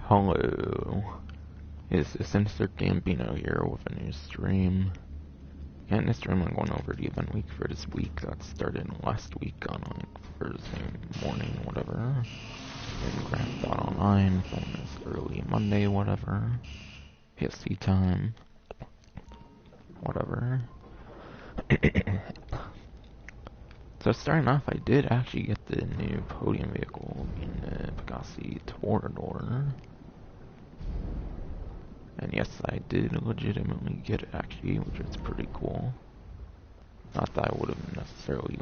Hello, it's Sinister Gambino here with a new stream. And in this stream I'm going over the event week for this week that started last week on like Thursday morning, whatever. And Grand Thought Online, filming this early Monday, whatever. PST time, whatever. So starting off, I did actually get the new podium vehicle in the Pegasi Torador. And yes, I did legitimately get it actually, which is pretty cool. Not that I would have necessarily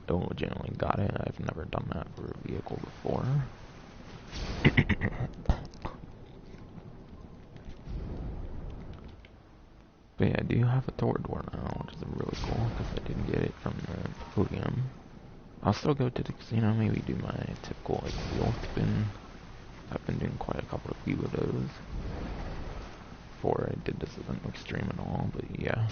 illegitimately got it, I've never done that for a vehicle before. But yeah, I do have a Torador now, which is really cool, because I did get it from the podium. I'll still go to the casino, maybe do my typical like wheel spin. I've been doing quite a few of those before I did this event like stream and all, but yeah.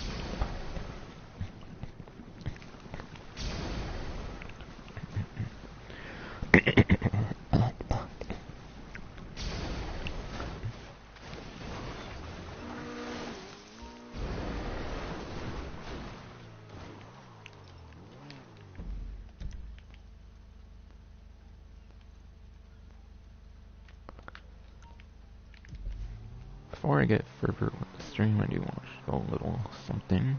Before I get further with the stream, I do want to show a little something.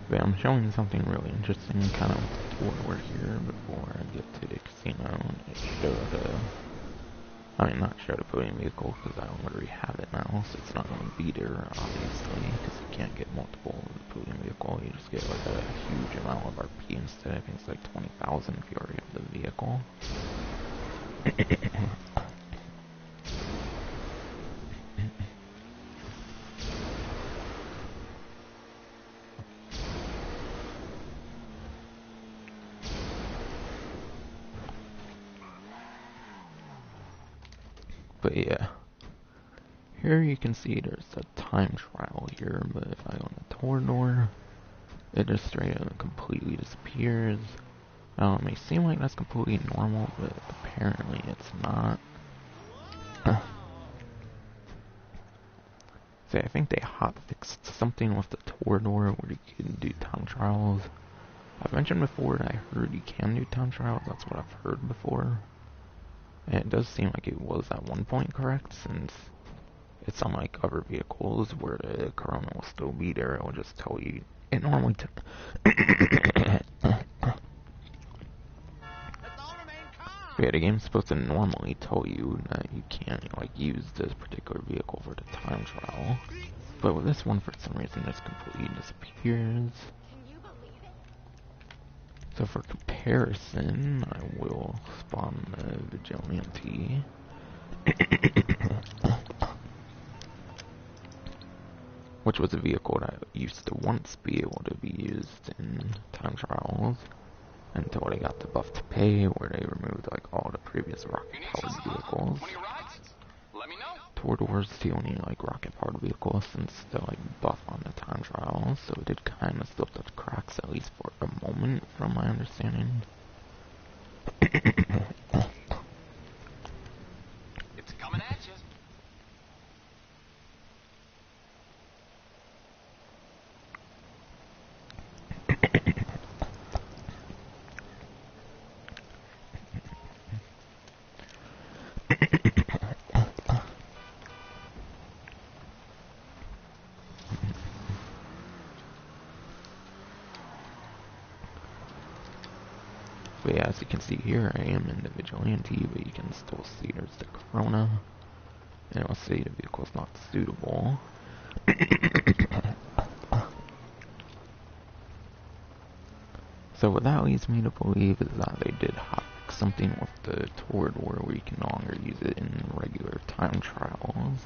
But I'm showing something really interesting kind of with the here before I get to the casino. It showed I mean not showed a podium vehicle because I already have it now, so it's not going to be there obviously because you can't get multiple of the podium vehicle. You just get like a huge amount of RP instead. I think it's like 20,000 if you already have the vehicle. But yeah, here you can see there's a time trial here, but if I go on the Torador, it just straight up completely disappears. It may seem like that's completely normal, but apparently it's not. See, I think they hotfixed something with the Torador where you can do time trials. I've mentioned before that I heard you can do time trials, that's what I've heard before. And it does seem like it was at one point correct, since it's on like other vehicles where the Corona will still be there. It will just tell you. It normally yeah, the game's supposed to normally tell you that you can't like use this particular vehicle for the time trial, but with this one for some reason it completely disappears. So for comparison, I will spawn the Vigilante. Which was a vehicle that used to once be able to be used in time trials until they got the buff to pay, where they removed like all the previous rocket-powered vehicles. Let me know. Tour-Door's the only, like, rocket-powered vehicle since they're, like, buff on the time trial, so it did kind of slip the cracks, at least for a moment, from my understanding. It's coming at you. But yeah, as you can see here, I am in the Vigilante, but you can still see there's the Corona, and it'll say the vehicle's not suitable. So what that leads me to believe is that they did hotfix something with the Tour-Door where you can no longer use it in regular time trials.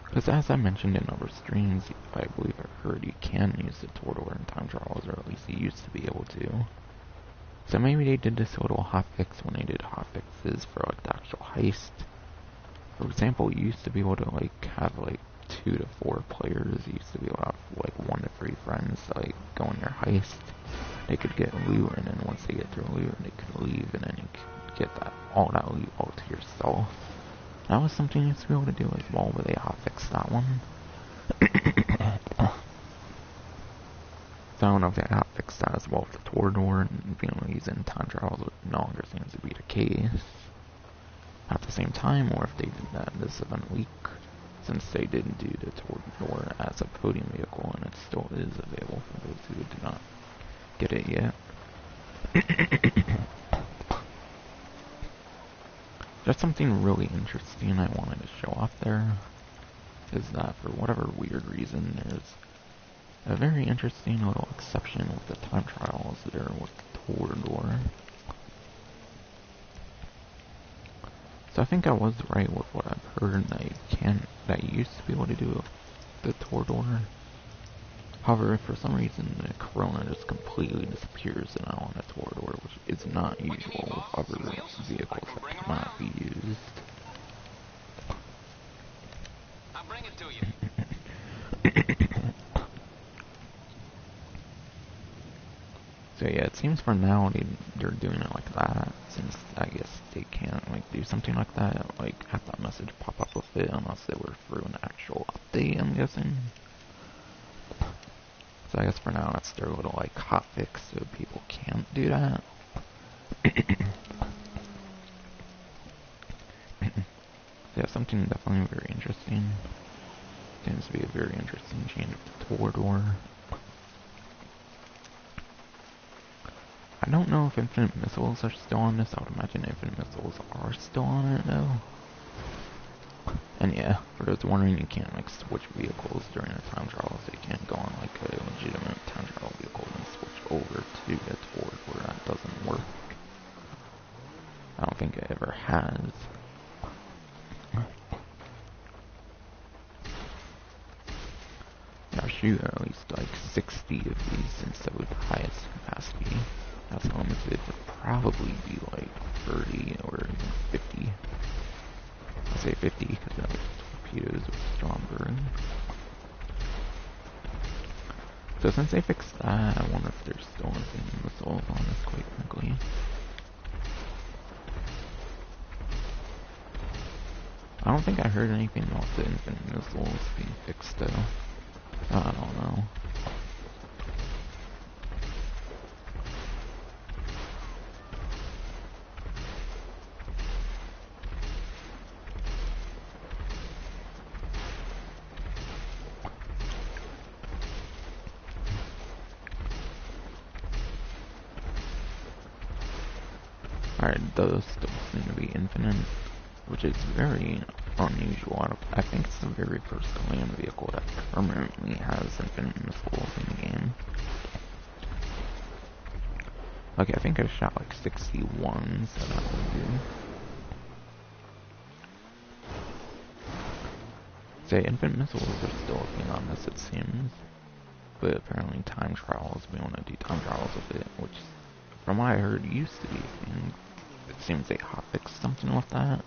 Because as I mentioned in other streams, I believe I heard you can use the Tour-Door in time trials, or at least you used to be able to. So maybe they did this little hotfix when they did hotfixes for like the actual heist. For example, you used to be able to like have like 2 to 4 players. You used to be able to have like 1 to 3 friends like go on your heist. They could get loot, and then once they get through loot, they could leave, and then you could get that all that loot all to yourself. That was something you used to be able to do as well, but they hotfixed that one. So I don't know if they hotfixed that as well with the Tour-Door, and being able to use it in time trials no longer seems to be the case. At the same time, or if they did that this event week, since they didn't do the Tour-Door as a podium vehicle, and it still is available for those who do not get it yet. Just something really interesting I wanted to show off there is that for whatever weird reason, there's a very interesting little exception with the time trials there with the Tour-Door. So I think I was right with what I've heard that you used to be able to do with the Tour-Door. However, if for some reason the Corona just completely disappears now on the Tour-Door, which is not usual with other vehicles that cannot be used. I'll bring it to you. So yeah, it seems for now they're doing it like that, since I guess they can't like do something like that, like have that message pop up with it unless they were through an actual update, I'm guessing. So I guess for now that's their little like hotfix so people can't do that. Yeah, something definitely very interesting. Seems to be a very interesting change of the Tour-Door. I don't know if infinite missiles are still on this. I would imagine infinite missiles are still on it though. And yeah, for those wondering, you can't like switch vehicles during the time trials. You can't go on like a legitimate time trial vehicle and switch over to the Tour-Door. That doesn't work. I don't think it ever has. Now shoot at least like 60 of these since that would be the highest capacity. That's limited would probably be like 30 or even 50. I say 50 because that was torpedoes with Stromberg. So since they fixed that, I wonder if there's still infinite missiles on this quite frankly. I don't think I heard anything about the infinite missiles being fixed though. So I don't know. Alright, those still seem to be infinite, which is very unusual. I think it's the very first land vehicle that permanently has infinite missiles in the game. Okay, I think I shot like 61, so that would do. Say, infinite missiles are still a thing on this, it seems. But apparently time trials, we want to do time trials with it, which, from what I heard, used to be a thing. It seems they hotfixed something with that.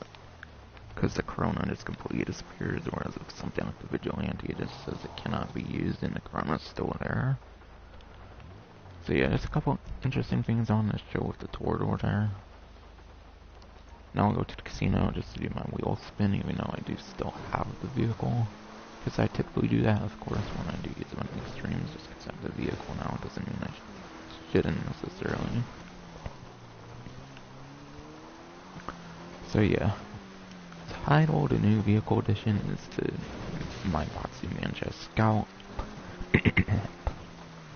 because the corona just completely disappears, whereas if something like the vigilante, it just says it cannot be used and the corona's still there. So yeah, there's a couple interesting things on this show with the tour door there. Now I'll go to the casino just to do my wheel spin, even though I do still have the vehicle. Because I typically do that, of course, when I do use them in extremes, just because I have the vehicle now. It doesn't mean I shouldn't necessarily. So yeah, title, the new vehicle edition is the Maibatsu Manchez Scout,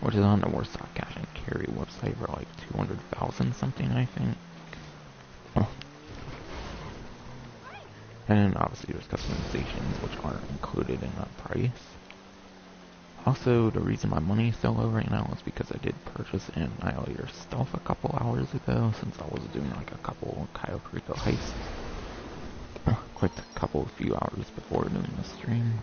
which is on the Warsaw Cash and Carry website for like 200,000 something, I think. And obviously there's customizations which aren't included in that price. Also, the reason my money is so low right now is because I did purchase an Annihilator Stealth a couple hours ago, since I was doing like a couple Cayo Perico Heist. Quite a few hours before doing the stream.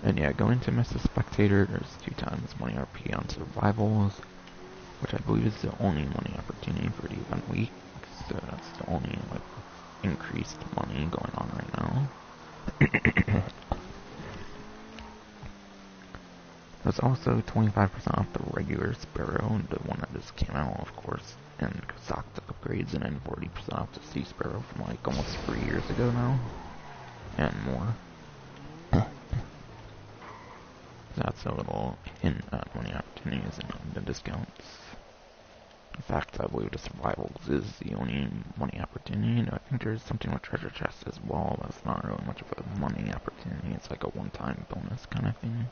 And yeah, going to Mr. Spectator, there's 2 times money RP on survivals, which I believe is the only money opportunity for the event week, so that's the only like increased money going on right now. There's also 25% off the regular Sparrow, the one that just came out, of course, and Kazakh upgrades, and then 40% off the Sea Sparrow from like almost 3 years ago now, and more. That's a little hint at money opportunities and the discounts. In fact, I believe the survivals is the only money opportunity. I think there's something with treasure chests as well, but it's not really much of a money opportunity. It's like a one-time bonus kind of thing.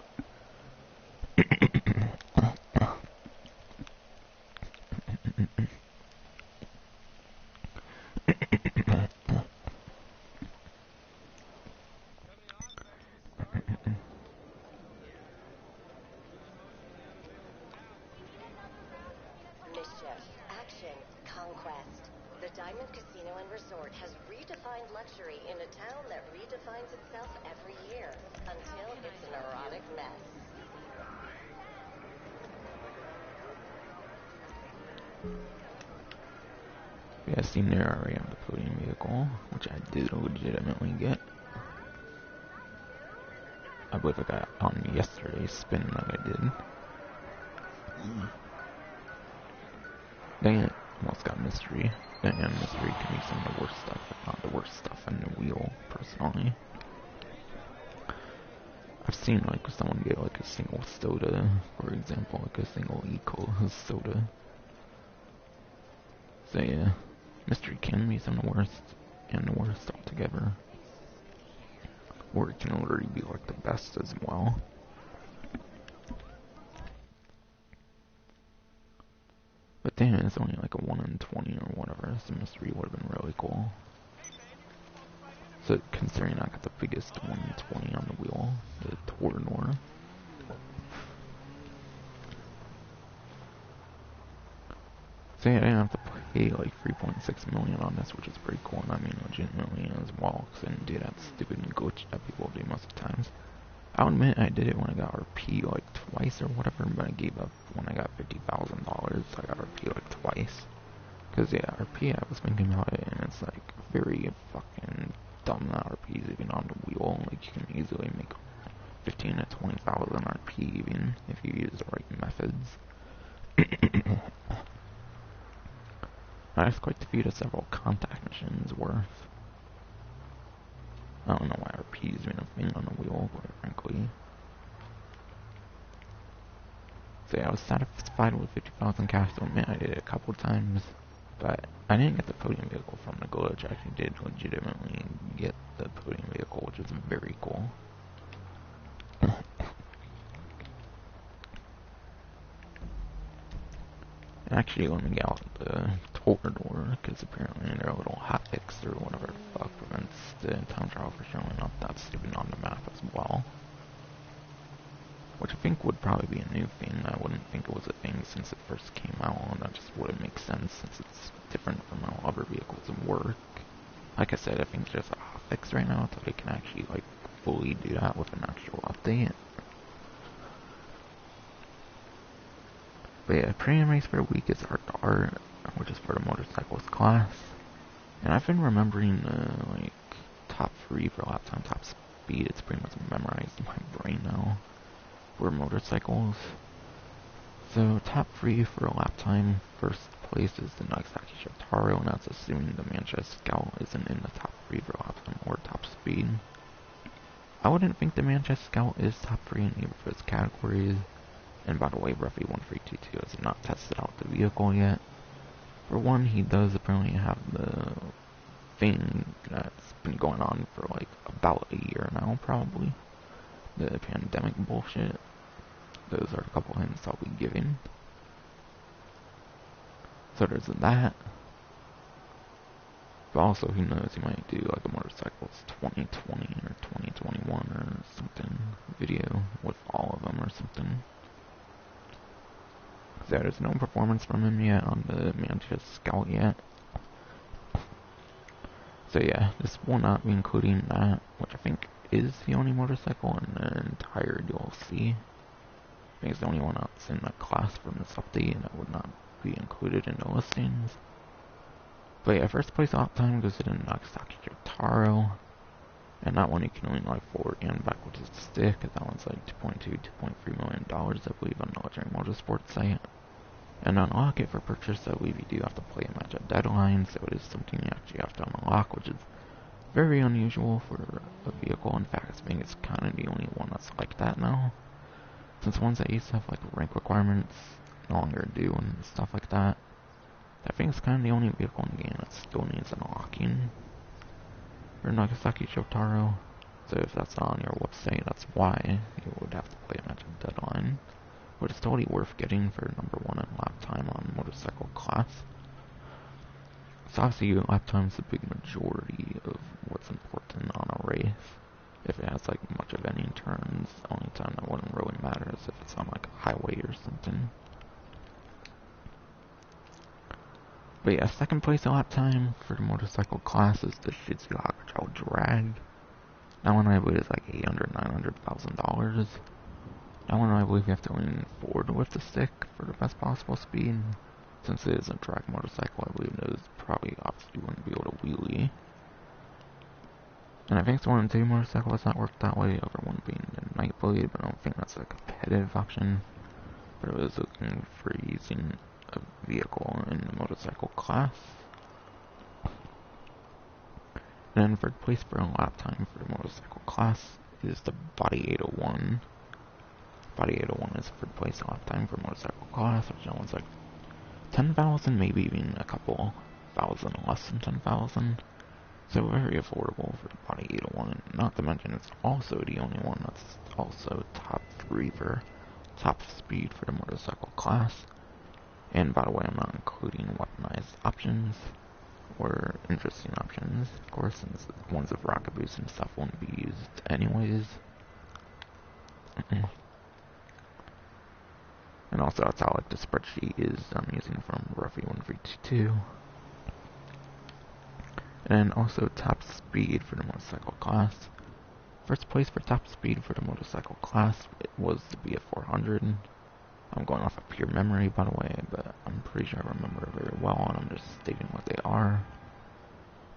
Diamond Casino and Resort has redefined luxury in a town that redefines itself every year, until it's an erotic mess. Yeah, seen there already on the podium vehicle, which I did legitimately get. I believe I got on yesterday's spin that I did. Dang it, almost got mystery. Dang it, mystery can be some of the worst stuff, if not the worst stuff in the wheel, personally. I've seen like someone get like a single soda, for example, like a single eco soda. So yeah, mystery can be some of the worst, and the worst altogether. Or it can literally be like the best as well. But damn, it's only like a 1 in 20 or whatever, so mystery would have been really cool. So considering I got the biggest 1 in 20 on the wheel, the Tournor. So yeah, I didn't have to pay like 3.6 million on this, which is pretty cool, and I mean legitimately as well, because I didn't do that stupid glitch that people do most of the times. I'll admit I did it when I got RP like twice or whatever, but I gave up when I got $50,000, so I got RP like twice. Cause yeah, RP, I was thinking about it, and it's like very fucking dumb that RP is even on the wheel. Like you can easily make 15 to 20,000 RP even if you use the right methods. That's quite the few to several contact missions worth. I don't know why RP is even a thing on the wheel, quite frankly. So yeah, I was satisfied with 50,000 cash, so admit I did it a couple times, but I didn't get the podium vehicle from the glitch. I actually did legitimately get the podium vehicle, which was very cool. Actually, let me get out the Torador, because apparently their little hotfix or whatever the fuck prevents the time travel from showing up. That's stupid on the map as well. Which I think would probably be a new thing. I wouldn't think it was a thing since it first came out, and that just wouldn't make sense since it's different from how other vehicles work. like I said, I think there's a fix right now so they can actually like fully do that with an actual update. But yeah, premium race for a week is Art to Art, which is for the motorcycles class. And I've been remembering like top 3 for lap time, top speed. It's pretty much memorized in my brain now for motorcycles. So top 3 for a lap time, first place is the Nagasaki Shotaro, and that's assuming the Manchez Scout isn't in the top 3 for lap time or top speed. I wouldn't think the Manchez Scout is top 3 in either of its categories. And by the way, Ruffy 1322 has not tested out the vehicle yet. For one, he does apparently have the thing that's been going on for like about a year now, probably. The pandemic bullshit. Those are a couple hints I'll be giving. So there's that. But also, who knows, he might do like a motorcycles 2020 or 2021 or something video with all of them or something. There's no performance from him yet on the Manchez Scout yet. So yeah, this will not be including that, which I think is the only motorcycle in the entire DLC. I think it's the only one that's in the class from this update, and that would not be included in the listings. But yeah, first place lap time goes to the Nagasaki Jotaro, and that one you can only like forward and backwards with the stick, because that one's like $2.3 million, I believe, on the Legendary Motorsports site. And unlock it for purchase, I believe you do have to play a match at deadline, so it is something you actually have to unlock, which is very unusual for a vehicle. In fact, I think it's kind of the only one that's like that now. Since ones that used to have like rank requirements no longer do and stuff like that, I think it's kind of the only vehicle in the game that still needs unlocking for Nagasaki Shotaro. So if that's not on your website, that's why you would have to play a match at deadline. But it's totally worth getting for number 1 in lap time on motorcycle class. So obviously lap time is the big majority of what's important on a race. If it has like much of any turns, the only time that wouldn't really matter is if it's on like a highway or something. But yeah, second place lap time for the motorcycle class is the Shizuya Hakuchou Drag. That one I believe is like $800,000-$900,000. That one I believe you have to lean forward with the stick for the best possible speed. Since it is a drag motorcycle, I believe those probably obviously wouldn't be able to wheelie. And I think it's 1 and 2 motorcycle has not worked that way, over one being a Nightblade, but I don't think that's a competitive option. But I was looking for using a vehicle in the motorcycle class. And then third place for a lap time for the motorcycle class is the Body 801. Body 801 is third place lap time for motorcycle class, which that one's like 10,000, maybe even a couple thousand less than 10,000. So very affordable for the Body 801, and not to mention it's also the only one that's also top 3 for top speed for the motorcycle class. And by the way, I'm not including weaponized options or interesting options, of course, since the ones with rocket boost and stuff won't be used anyways. And also that's how like the spreadsheet is I'm using from Ruffy 1322. And also top speed for the motorcycle class. First place for top speed for the motorcycle class, it was the BF400. I'm going off of pure memory, by the way, but I'm pretty sure I remember it very well, and I'm just stating what they are.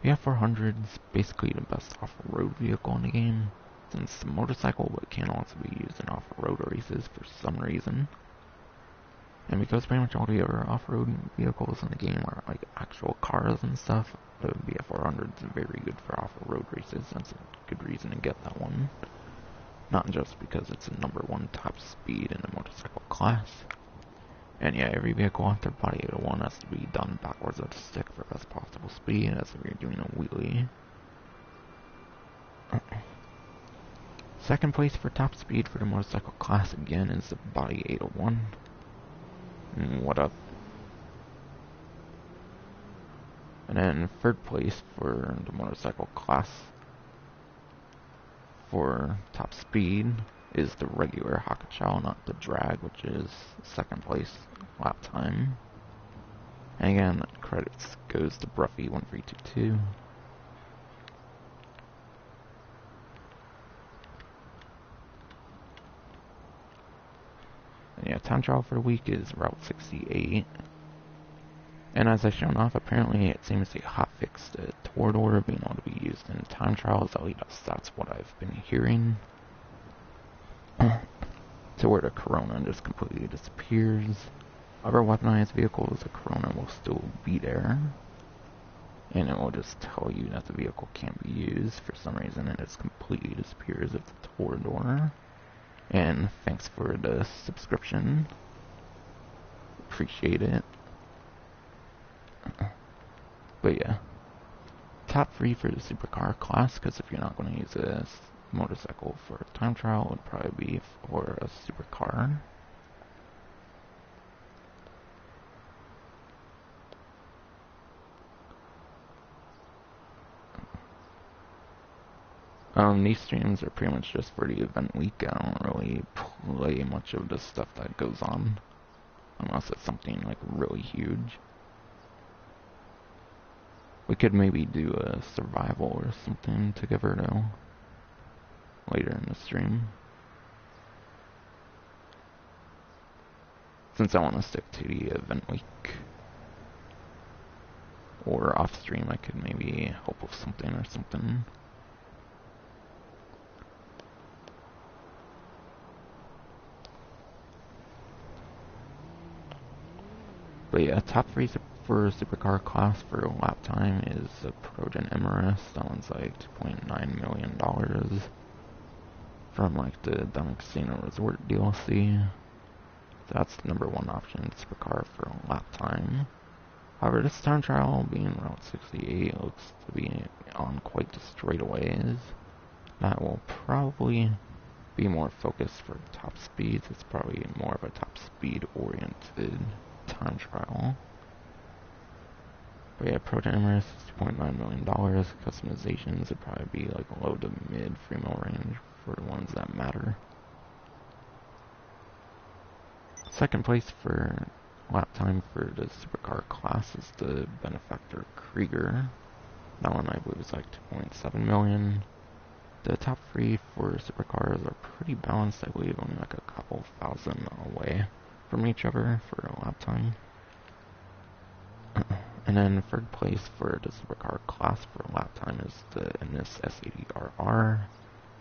BF400 is basically the best off-road vehicle in the game, since it's a motorcycle, but can also be used in off-road races for some reason. And because pretty much all the other off-road vehicles in the game are like actual cars and stuff, the BF400 is very good for off-road races. That's a good reason to get that one. Not just because it's a number 1 top speed in the motorcycle class. And yeah, every vehicle after Body 801 has to be done backwards with the stick for best possible speed, as if you're doing a wheelie. Second place for top speed for the motorcycle class again is the Body 801. What up? And then third place for the motorcycle class for top speed is the regular Hakuchou, not the drag, which is second place lap time. And again, credits goes to Bruffy 1322. Yeah, time trial for the week is Route 68. And as I've shown off, apparently it seems to hotfix the Torador being able to be used in time trials. At least that's what I've been hearing. To where the Corona just completely disappears. Other weaponized vehicles, the Corona will still be there. And it will just tell you that the vehicle can't be used. For some reason, it just completely disappears if the Torador. And thanks for the subscription. Appreciate it. But yeah, top 3 for the supercar class, because if you're not going to use a motorcycle for a time trial, it would probably be for a supercar. These streams are pretty much just for the event week. I don't really play much of the stuff that goes on, unless it's something like really huge. We could maybe do a survival or something together though, later in the stream. Since I want to stick to the event week. Or off stream I could maybe help with something or something. But yeah, top 3 for supercar class for lap time is a Progen MRS. That one's like $2.9 million from like the Diamond Casino Resort DLC. So that's the #1 option, supercar for lap time. However, this time trial being Route 68 looks to be on quite the straightaways. That will probably be more focused for top speeds. It's probably more of a top speed oriented time trial. But yeah, Progen MRS is $2.9 million. Customizations would probably be like low to mid free mil range for the ones that matter. Second place for lap time for the supercar class is the Benefactor Krieger. That one I believe is like 2.7 million. The top 3 for supercars are pretty balanced. I believe only like a couple thousand away from each other for lap time. And then third place for the supercar class for lap time is the Ennis S80RR.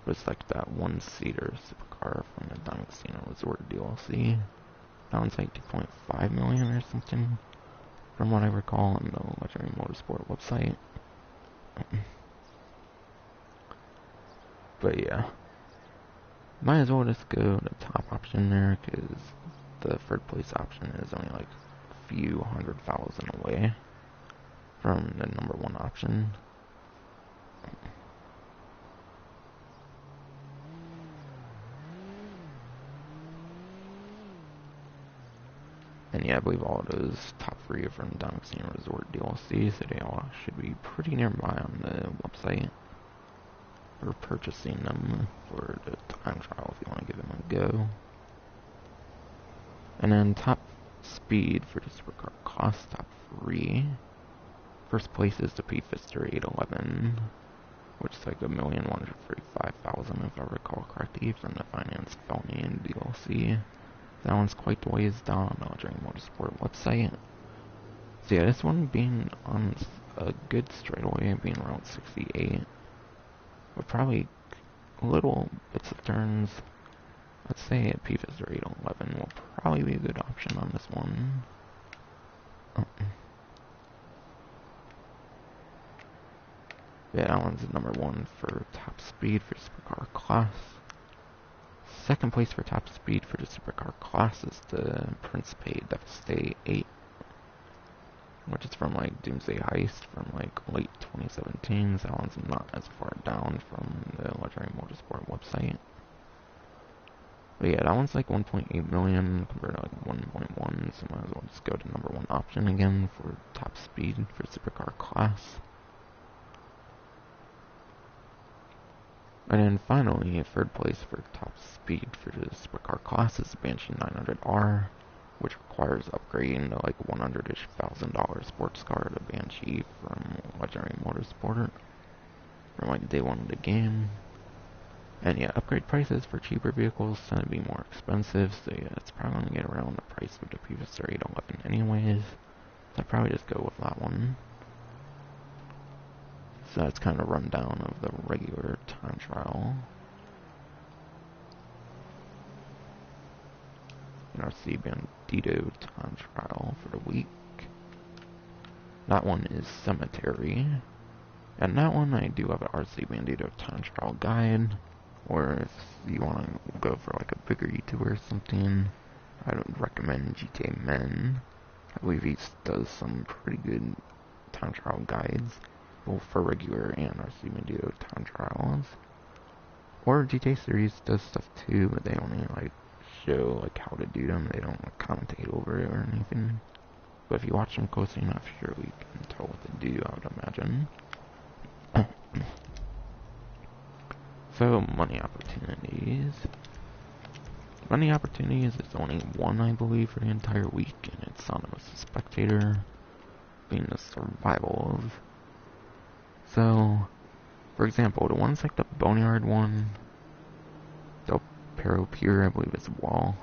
It's like that one-seater supercar from the Diamond Casino Resort DLC. That one's like 2.5 million or something, from what I recall on the Legendary Motorsport website. But yeah, might as well just go to the top option there, because the third place option is only like a few 100,000 away from the #1 option. And yeah, I believe all those top 3 are from Diamond Casino Resort DLC, so they all should be pretty nearby on the website for purchasing them for the time trial if you want to give them a go. And then top speed for the supercar class, top 3. First place is the P-Fister 811, which is like 1,135,000 if I recall correctly from the Finance Felony and DLC. That one's quite the ways down on the Legendary Motorsport website. So yeah, this one being on a good straightaway, being Route 68, with probably little bits of turns. I'd say a P-Fister 811 will probably be a good option on this one. Yeah, that one's #1 for top speed for supercar class. Second place for top speed for the supercar class is the Principe Devastate 8, which is from like Doomsday Heist from like late 2017. So that one's not as far down from the Legendary Motorsport website. But yeah, that one's like 1.8 million compared to like 1.1, so might as well just go to #1 option again for top speed for supercar class. And then finally, third place for top speed for the supercar class is the Banshee 900R, which requires upgrading to like $100-ish thousand sports car to Banshee from Legendary Motorsport from like day 1 of the game. And yeah, upgrade prices for cheaper vehicles tend to be more expensive, so yeah, it's probably going to get around the price of the previous 811 anyways. So I'd probably just go with that one. So that's kind of a rundown of the regular time trial. NRC Bandito time trial for the week. That one is Cemetery. And that one I do have an RC Bandito time trial guide. Or if you want to go for like a bigger YouTuber or something, I would recommend GTA Men. I believe he does some pretty good time trial guides, both for regular and RC Bandito time trials. Or GTA series does stuff too, but they only like show like how to do them. They don't like, commentate over it or anything. But if you watch them closely enough, surely you can tell what to do, I would imagine. So, money opportunities. Money opportunities is only one, I believe, for the entire week, and it's Anonymous Spectator, being the survivals. So, for example, the ones like the Boneyard one, Del Perro Pure, I believe is Wall.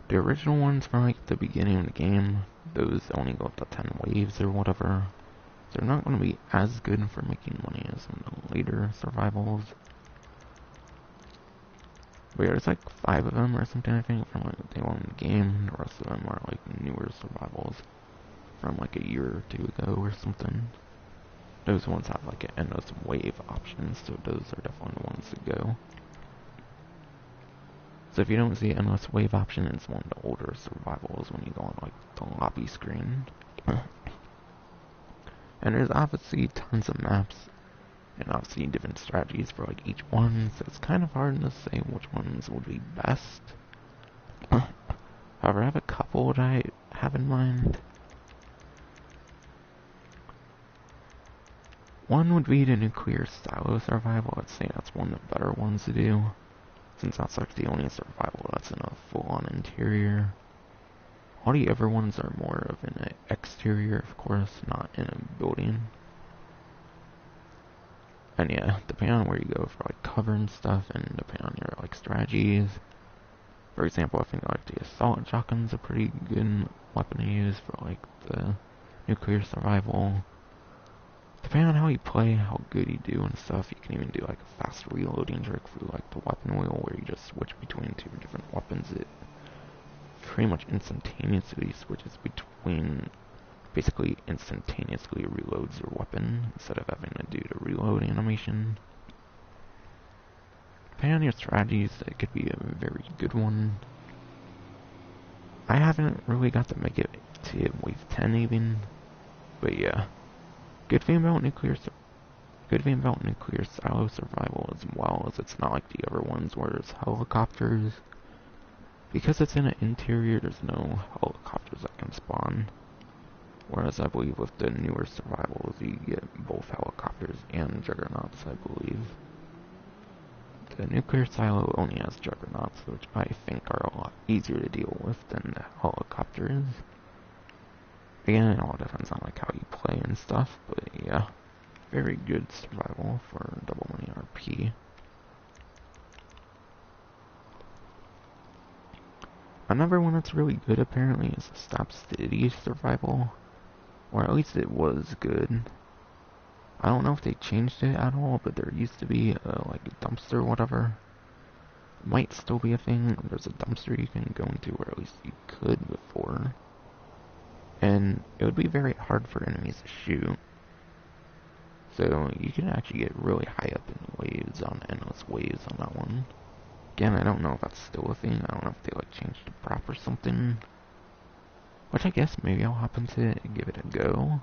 The original ones from like the beginning of the game, those only go up to 10 waves or whatever. So they're not going to be as good for making money as some of the later survivals. But yeah, there's like 5 of them or something, I think, from like day 1 in the game. The rest of them are like newer survivals from like a year or 2 ago or something. Those ones have like an endless wave option, so those are definitely the ones to go. So if you don't see endless wave option, it's one of the older survivals when you go on like the lobby screen. And there's obviously tons of maps, and obviously different strategies for like each one, so it's kind of hard to say which ones would be best. However, I have a couple that I have in mind. One would be the nuclear silo survival. I'd say that's one of the better ones to do, since that's like the only survival that's in a full-on interior. All the other ones are more of an exterior, of course, not in a building. And yeah, depending on where you go for like cover and stuff, and depending on your like strategies. For example, I think like the assault shotgun's a pretty good weapon to use for like the nuclear survival. Depending on how you play, how good you do and stuff, you can even do like a fast reloading trick through like the weapon wheel where you just switch between 2 different weapons. It pretty much instantaneously switches between, basically instantaneously reloads your weapon instead of having to do the reload animation. Depending on your strategies, it could be a very good one. I haven't really got to make it to wave 10 even, but yeah. Good thing about nuclear silo survival as well is it's not like the other ones where there's helicopters. Because it's in an interior, there's no helicopters that can spawn. Whereas I believe with the newer survivals, you get both helicopters and juggernauts, I believe. The nuclear silo only has juggernauts, which I think are a lot easier to deal with than the helicopters. Again, it all depends on like how you play and stuff, but yeah, very good survival for double money RP. Another one that's really good apparently is the Stop City survival, or at least it was good. I don't know if they changed it at all, but there used to be like a dumpster or whatever. It might still be a thing. There's a dumpster you can go into, or at least you could before. And it would be very hard for enemies to shoot. So you can actually get really high up in waves, on endless waves on that one. Again, I don't know if that's still a thing. I don't know if they like changed the prop or something. Which I guess maybe I'll hop into it and give it a go.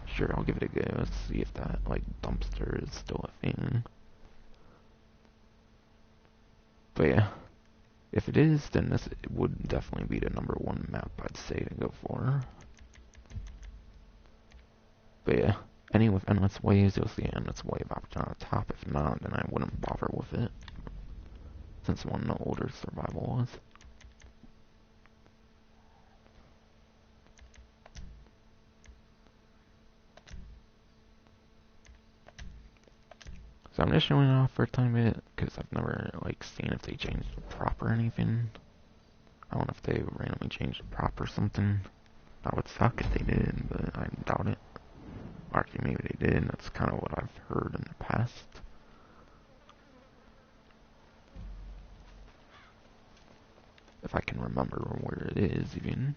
Sure, I'll give it a go. Let's see if that like dumpster is still a thing. But yeah, if it is, then this would definitely be the #1 map I'd say to go for. But yeah, any with endless waves, you'll see endless wave option on the top. If not, then I wouldn't bother with it, since one of the older survival was. So I'm just showing it off for a tiny bit, because I've never, like, seen if they changed the prop or anything. I don't know if they randomly changed the prop or something. That would suck if they did, but I doubt it. Or actually, maybe they did, that's kind of what I've heard in the past. If I can remember where it is, even.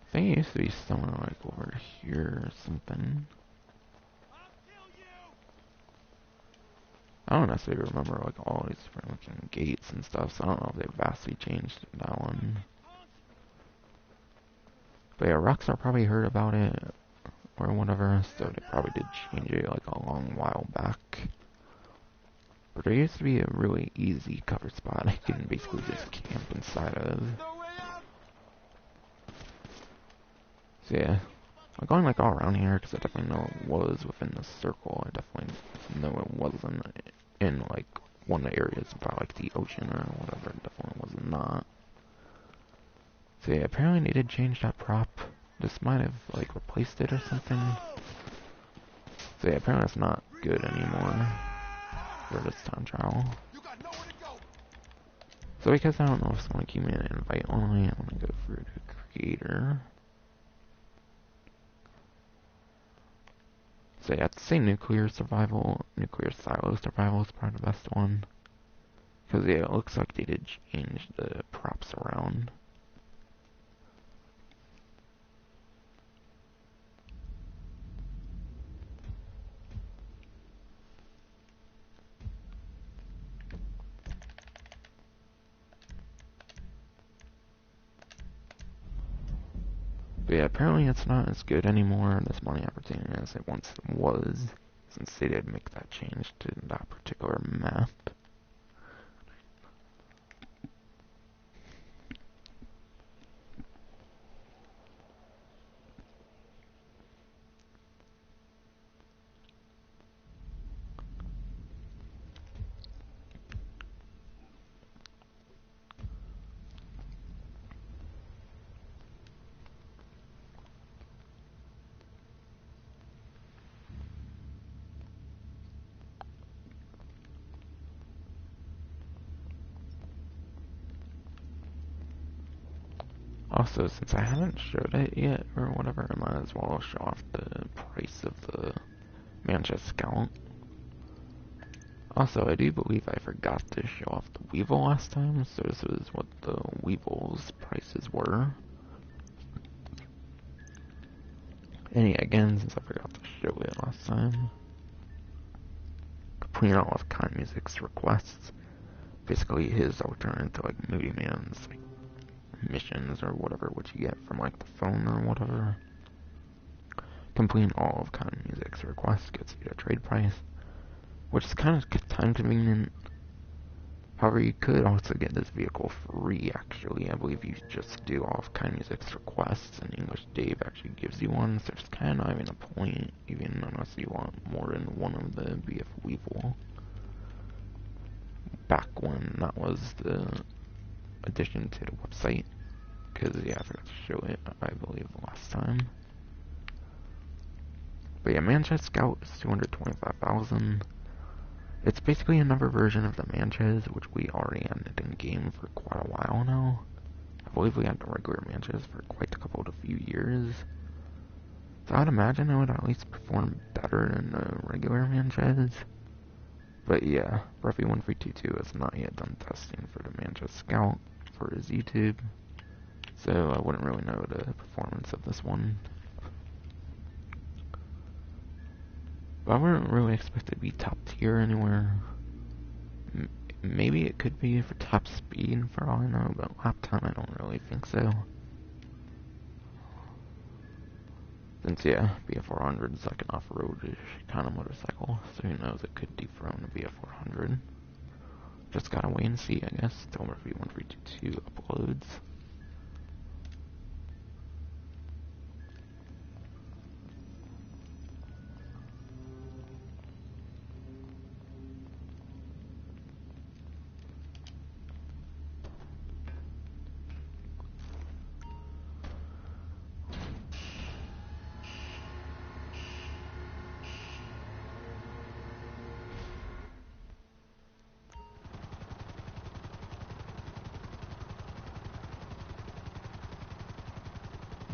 I think it used to be somewhere like over here or something. I don't necessarily remember like all these different looking gates and stuff, so I don't know if they've vastly changed that one. But yeah, Rockstar probably heard about it or whatever, so they probably did change it like a long while back. But there used to be a really easy cover spot I can basically just camp inside of. So yeah, I'm going like all around here because I definitely know it was within the circle. I definitely know it wasn't in like one of the areas about like the ocean or whatever. It definitely was not. So yeah, apparently they did change that prop. This might have like replaced it or something. So yeah, apparently it's not good anymore for this time travel. So because I don't know if someone gave me an invite only, I'm gonna go through the creator. So yeah, I'd say nuclear silo survival is probably the best one. Because yeah, it looks like they did change the props around. But yeah, apparently it's not as good anymore, this money opportunity, as it once was, since they did make that change to that particular map. Also, since I haven't showed it yet, or whatever, I might as well show off the price of the Manchez Scout. Also, I do believe I forgot to show off the Weevil last time, so this is what the Weevil's prices were. And yeah, again, since I forgot to show it last time, complete all of Kind Music's requests. Basically his alternative to like Moody Man's like, missions or whatever, which you get from like the phone or whatever. Completing all of Kind Music's requests gets you a trade price, which is kind of time convenient. However, you could also get this vehicle free, actually. I believe you just do all of Kind Music's requests, and English Dave actually gives you one, so it's kind of not even a point, even unless you want more than one of the BF Weevil. Back when that was the addition to the website, because yeah, I forgot to show it, I believe, last time. But yeah, Manchez Scout is 225,000. It's basically another version of the Manchez, which we already ended in game for quite a while now. I believe we had the regular Manchez for quite a couple of few years. So I'd imagine it would at least perform better than the regular Manchez. But yeah, Ruffy1322 has not yet done testing for the Manchez Scout for his YouTube. So I wouldn't really know the performance of this one. But I wouldn't really expect it to be top tier anywhere. Maybe it could be for top speed for all I know, but lap time I don't really think so. Since yeah, BF400 is like an off-roadish kind of motorcycle, so who knows, it could dethrone a BF400. Just gotta wait and see, I guess, until Ruffy1322 uploads.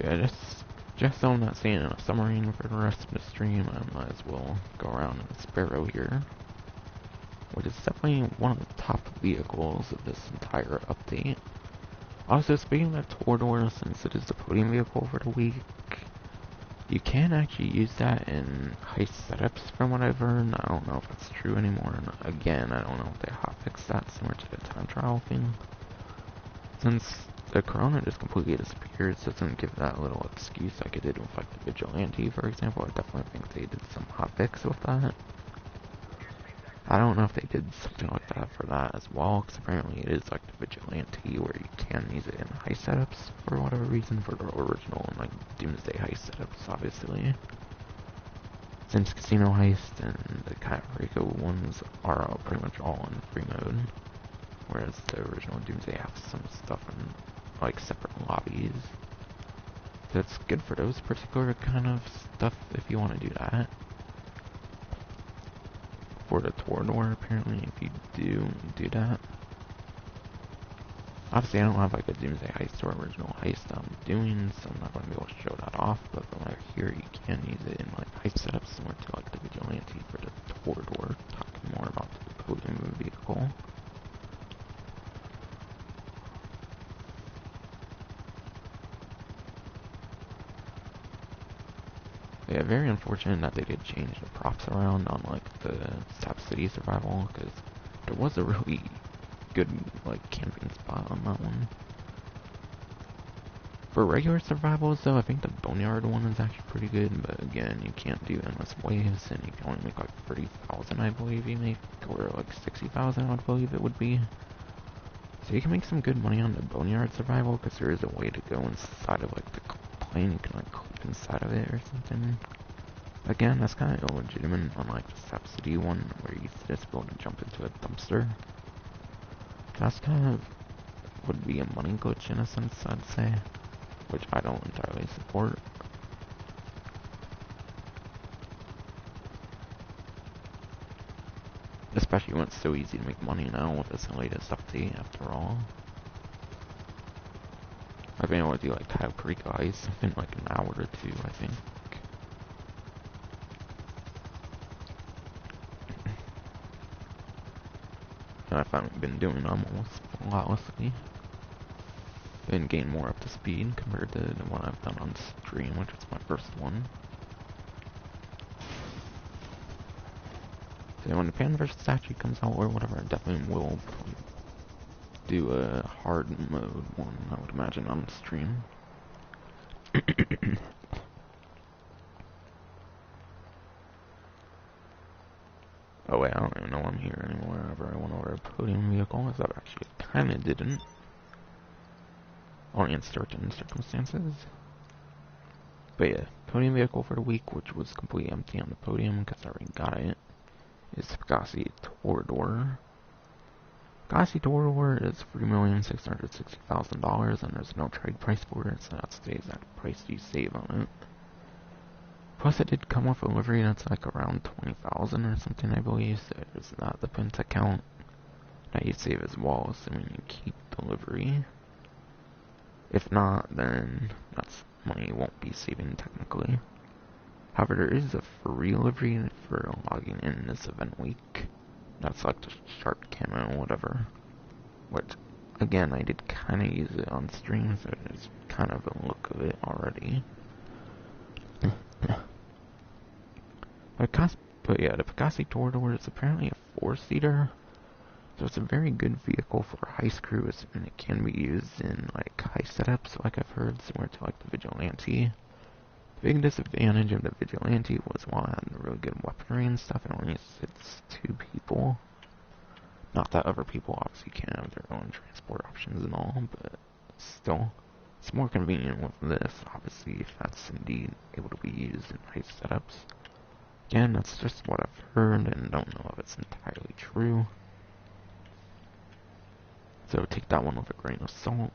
Yeah, just so I'm not staying in a submarine for the rest of the stream, I might as well go around in a Sparrow here, which is definitely one of the top vehicles of this entire update. Also, speaking of Torador, since it is the podium vehicle for the week, you can actually use that in heist setups from what I've heard. I don't know if it's true anymore, and again, I don't know if they hotfixed that similar to the time trial thing. Since the Corona just completely disappeared, so it doesn't give that little excuse like it did with like the Vigilante, for example. I definitely think they did some hotfix with that. I don't know if they did something like that for that as well, because apparently it is like the Vigilante where you can use it in heist setups for whatever reason for the original and like Doomsday heist setups, obviously. Since Casino Heist and the Cayo Perico ones are pretty much all in free mode, whereas the original Doomsday has some stuff in like separate lobbies. So it's good for those particular kind of stuff if you want to do that. For the Torador, apparently, if you do that. Obviously, I don't have like a Doomsday Heist or original heist I'm doing, so I'm not going to be able to show that off, but from what I hear, you can use it in like heist setups similar to like the Vigilante for the Torador, talking more about the podium vehicle. Yeah, very unfortunate that they did change the props around on like the Sap City survival, because there was a really good like camping spot on that one. For regular survivals though, I think the Boneyard one is actually pretty good, but again, you can't do endless waves, and you can only make like 30,000 I believe you make, or like 60,000 I believe it would be. So you can make some good money on the Boneyard survival, because there is a way to go inside of like the plane, you can like clip inside of it or something. Again, that's kind of illegitimate on like the Sap City one, where you just go to jump into a dumpster. That's kind of would be a money glitch in a sense, I'd say, which I don't entirely support. Especially when it's so easy to make money now with this latest update, after all. I've been able to do like Cayo Perico Heist in like an hour or two, I think. And I've finally been doing almost a lot lately. And gain more up to speed compared to the one I've done on stream, which was my first one. So when the Panverse statue comes out or whatever, I definitely will do a hard mode one, I would imagine, on stream. Oh wait, I don't even know I'm here anymore. Whenever I went over a podium vehicle, as I actually kinda didn't. Only in certain circumstances. But yeah, podium vehicle for the week, which was completely empty on the podium because I already got it, is Cayo Torador. Cayo Torador is $3,660,000, and there's no trade price for it, so that's the exact price you save on it. Plus, it did come with a livery that's like around 20,000 or something, I believe, so there's not the Penta count that you save as well, assuming you keep the livery. If not, then that's money you won't be saving technically. However, there is a free livery for logging in this event week. That's like the shark camo or whatever. Which, again, I did kind of use it on stream, so there's kind of a look of it already. But yeah, the Cayo Torador is apparently a 4-seater. So it's a very good vehicle for heist crews, and it can be used in like heist setups, like I've heard, similar to like the Vigilante. The big disadvantage of the Vigilante was while it had really good weaponry and stuff, it only fits 2 people. Not that other people obviously can have their own transport options and all, but still, it's more convenient with this, obviously, if that's indeed able to be used in heist setups. Again, that's just what I've heard, and don't know if it's entirely true. So take that one with a grain of salt.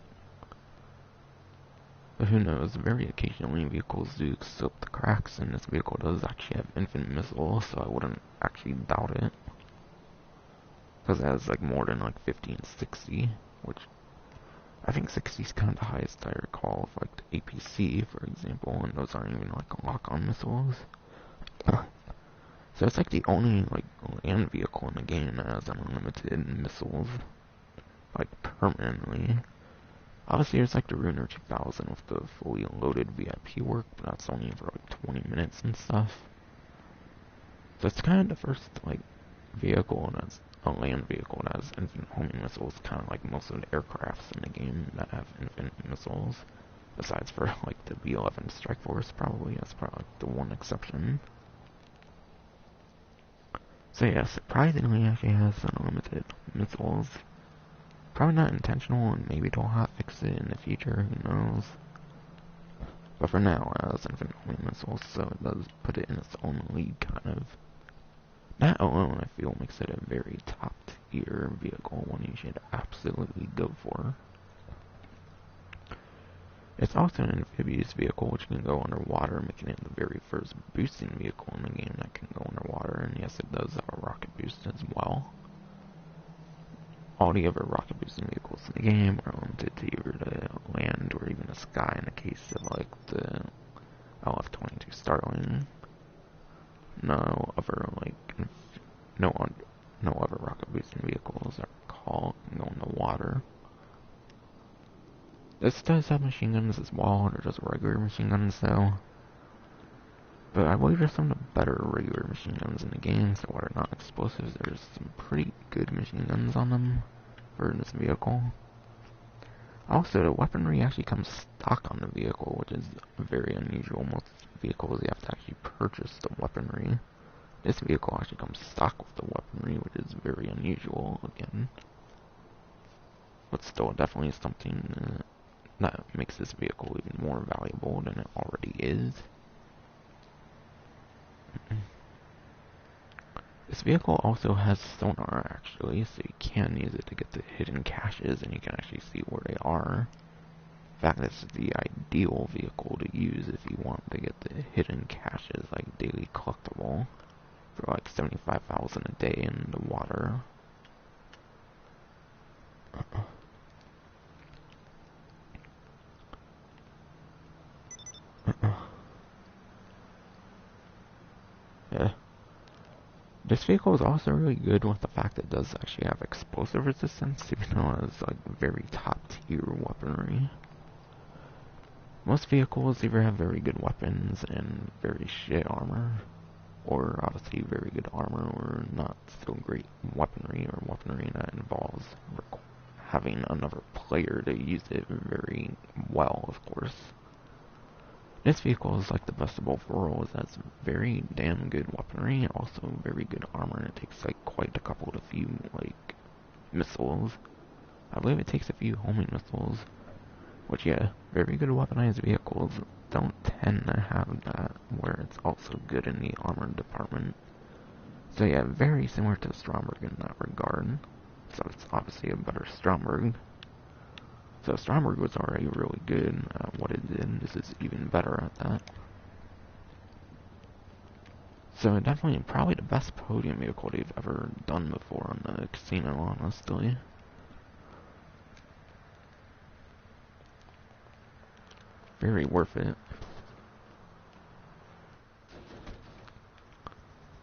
But who knows, very occasionally vehicles do slip the cracks, and this vehicle does actually have infinite missiles, so I wouldn't actually doubt it. Because it has like more than like 50 and 60, which I think 60 is kind of the highest I recall of like the APC, for example, and those aren't even like lock-on missiles. So it's like the only like land vehicle in the game that has unlimited missiles, like permanently. Obviously there's like the Ruiner 2000 with the fully loaded VIP work, but that's only for like 20 minutes and stuff. So it's kind of the first like vehicle that's a land vehicle that has infinite homing missiles, kind of like most of the aircrafts in the game that have infinite missiles. Besides for like the B-11 Strike Force, probably that's probably like the one exception. So yeah, surprisingly actually has unlimited missiles. Probably not intentional, and maybe they'll hotfix it in the future, who knows. But for now, it has infinite homing missiles, so it does put it in its own league, kind of. That alone, I feel, makes it a very top-tier vehicle, one you should absolutely go for. It's also an amphibious vehicle which can go underwater, making it the very first boosting vehicle in the game that can go underwater, and yes, it does have a rocket boost as well. All the other rocket boosting vehicles in the game are limited to either the land or even the sky in the case of like the LF-22 Starling. No other rocket boosting vehicles are called and go in the water. This does have machine guns as well, they're just regular machine guns though. But I believe there's some of the better regular machine guns in the game, so while they're not explosives, there's some pretty good machine guns on them for this vehicle. Also, the weaponry actually comes stock on the vehicle, which is very unusual. Most vehicles you have to actually purchase the weaponry. This vehicle actually comes stock with the weaponry, which is very unusual again. But still, definitely something that makes this vehicle even more valuable than it already is. This vehicle also has sonar actually, so you can use it to get the hidden caches and you can actually see where they are. In fact, this is the ideal vehicle to use if you want to get the hidden caches, like daily collectible, for like 75,000 a day in the water. Yeah. This vehicle is also really good with the fact that it does actually have explosive resistance, even though it has like very top tier weaponry. Most vehicles either have very good weapons and very shit armor, or obviously very good armor or not so great weaponry, or weaponry that involves having another player to use it very well, of course. This vehicle is like the best of both worlds. It has very damn good weaponry and also very good armor, and it takes like quite a couple to few like missiles. I believe it takes a few homing missiles, which yeah, very good weaponized vehicles don't tend to have that, where it's also good in the armor department. So yeah, very similar to Stromberg in that regard. So it's obviously a better Stromberg. So Stromberg was already really good at what it did. This is even better at that. So definitely probably the best podium vehicle they've ever done before on the casino, honestly. Very worth it.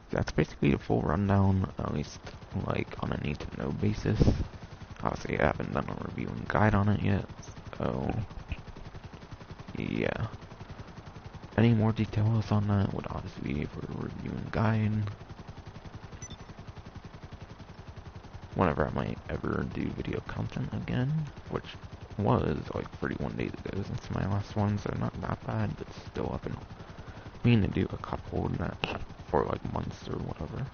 That's basically a full rundown, at least like on a need to know basis. Obviously I haven't done a review and guide on it yet, so yeah. Any more details on that would obviously be for a review and guide. Whenever I might ever do video content again, which was like 31 days ago since my last one, so not that bad, but still I've been meaning to do a couple that for like months or whatever.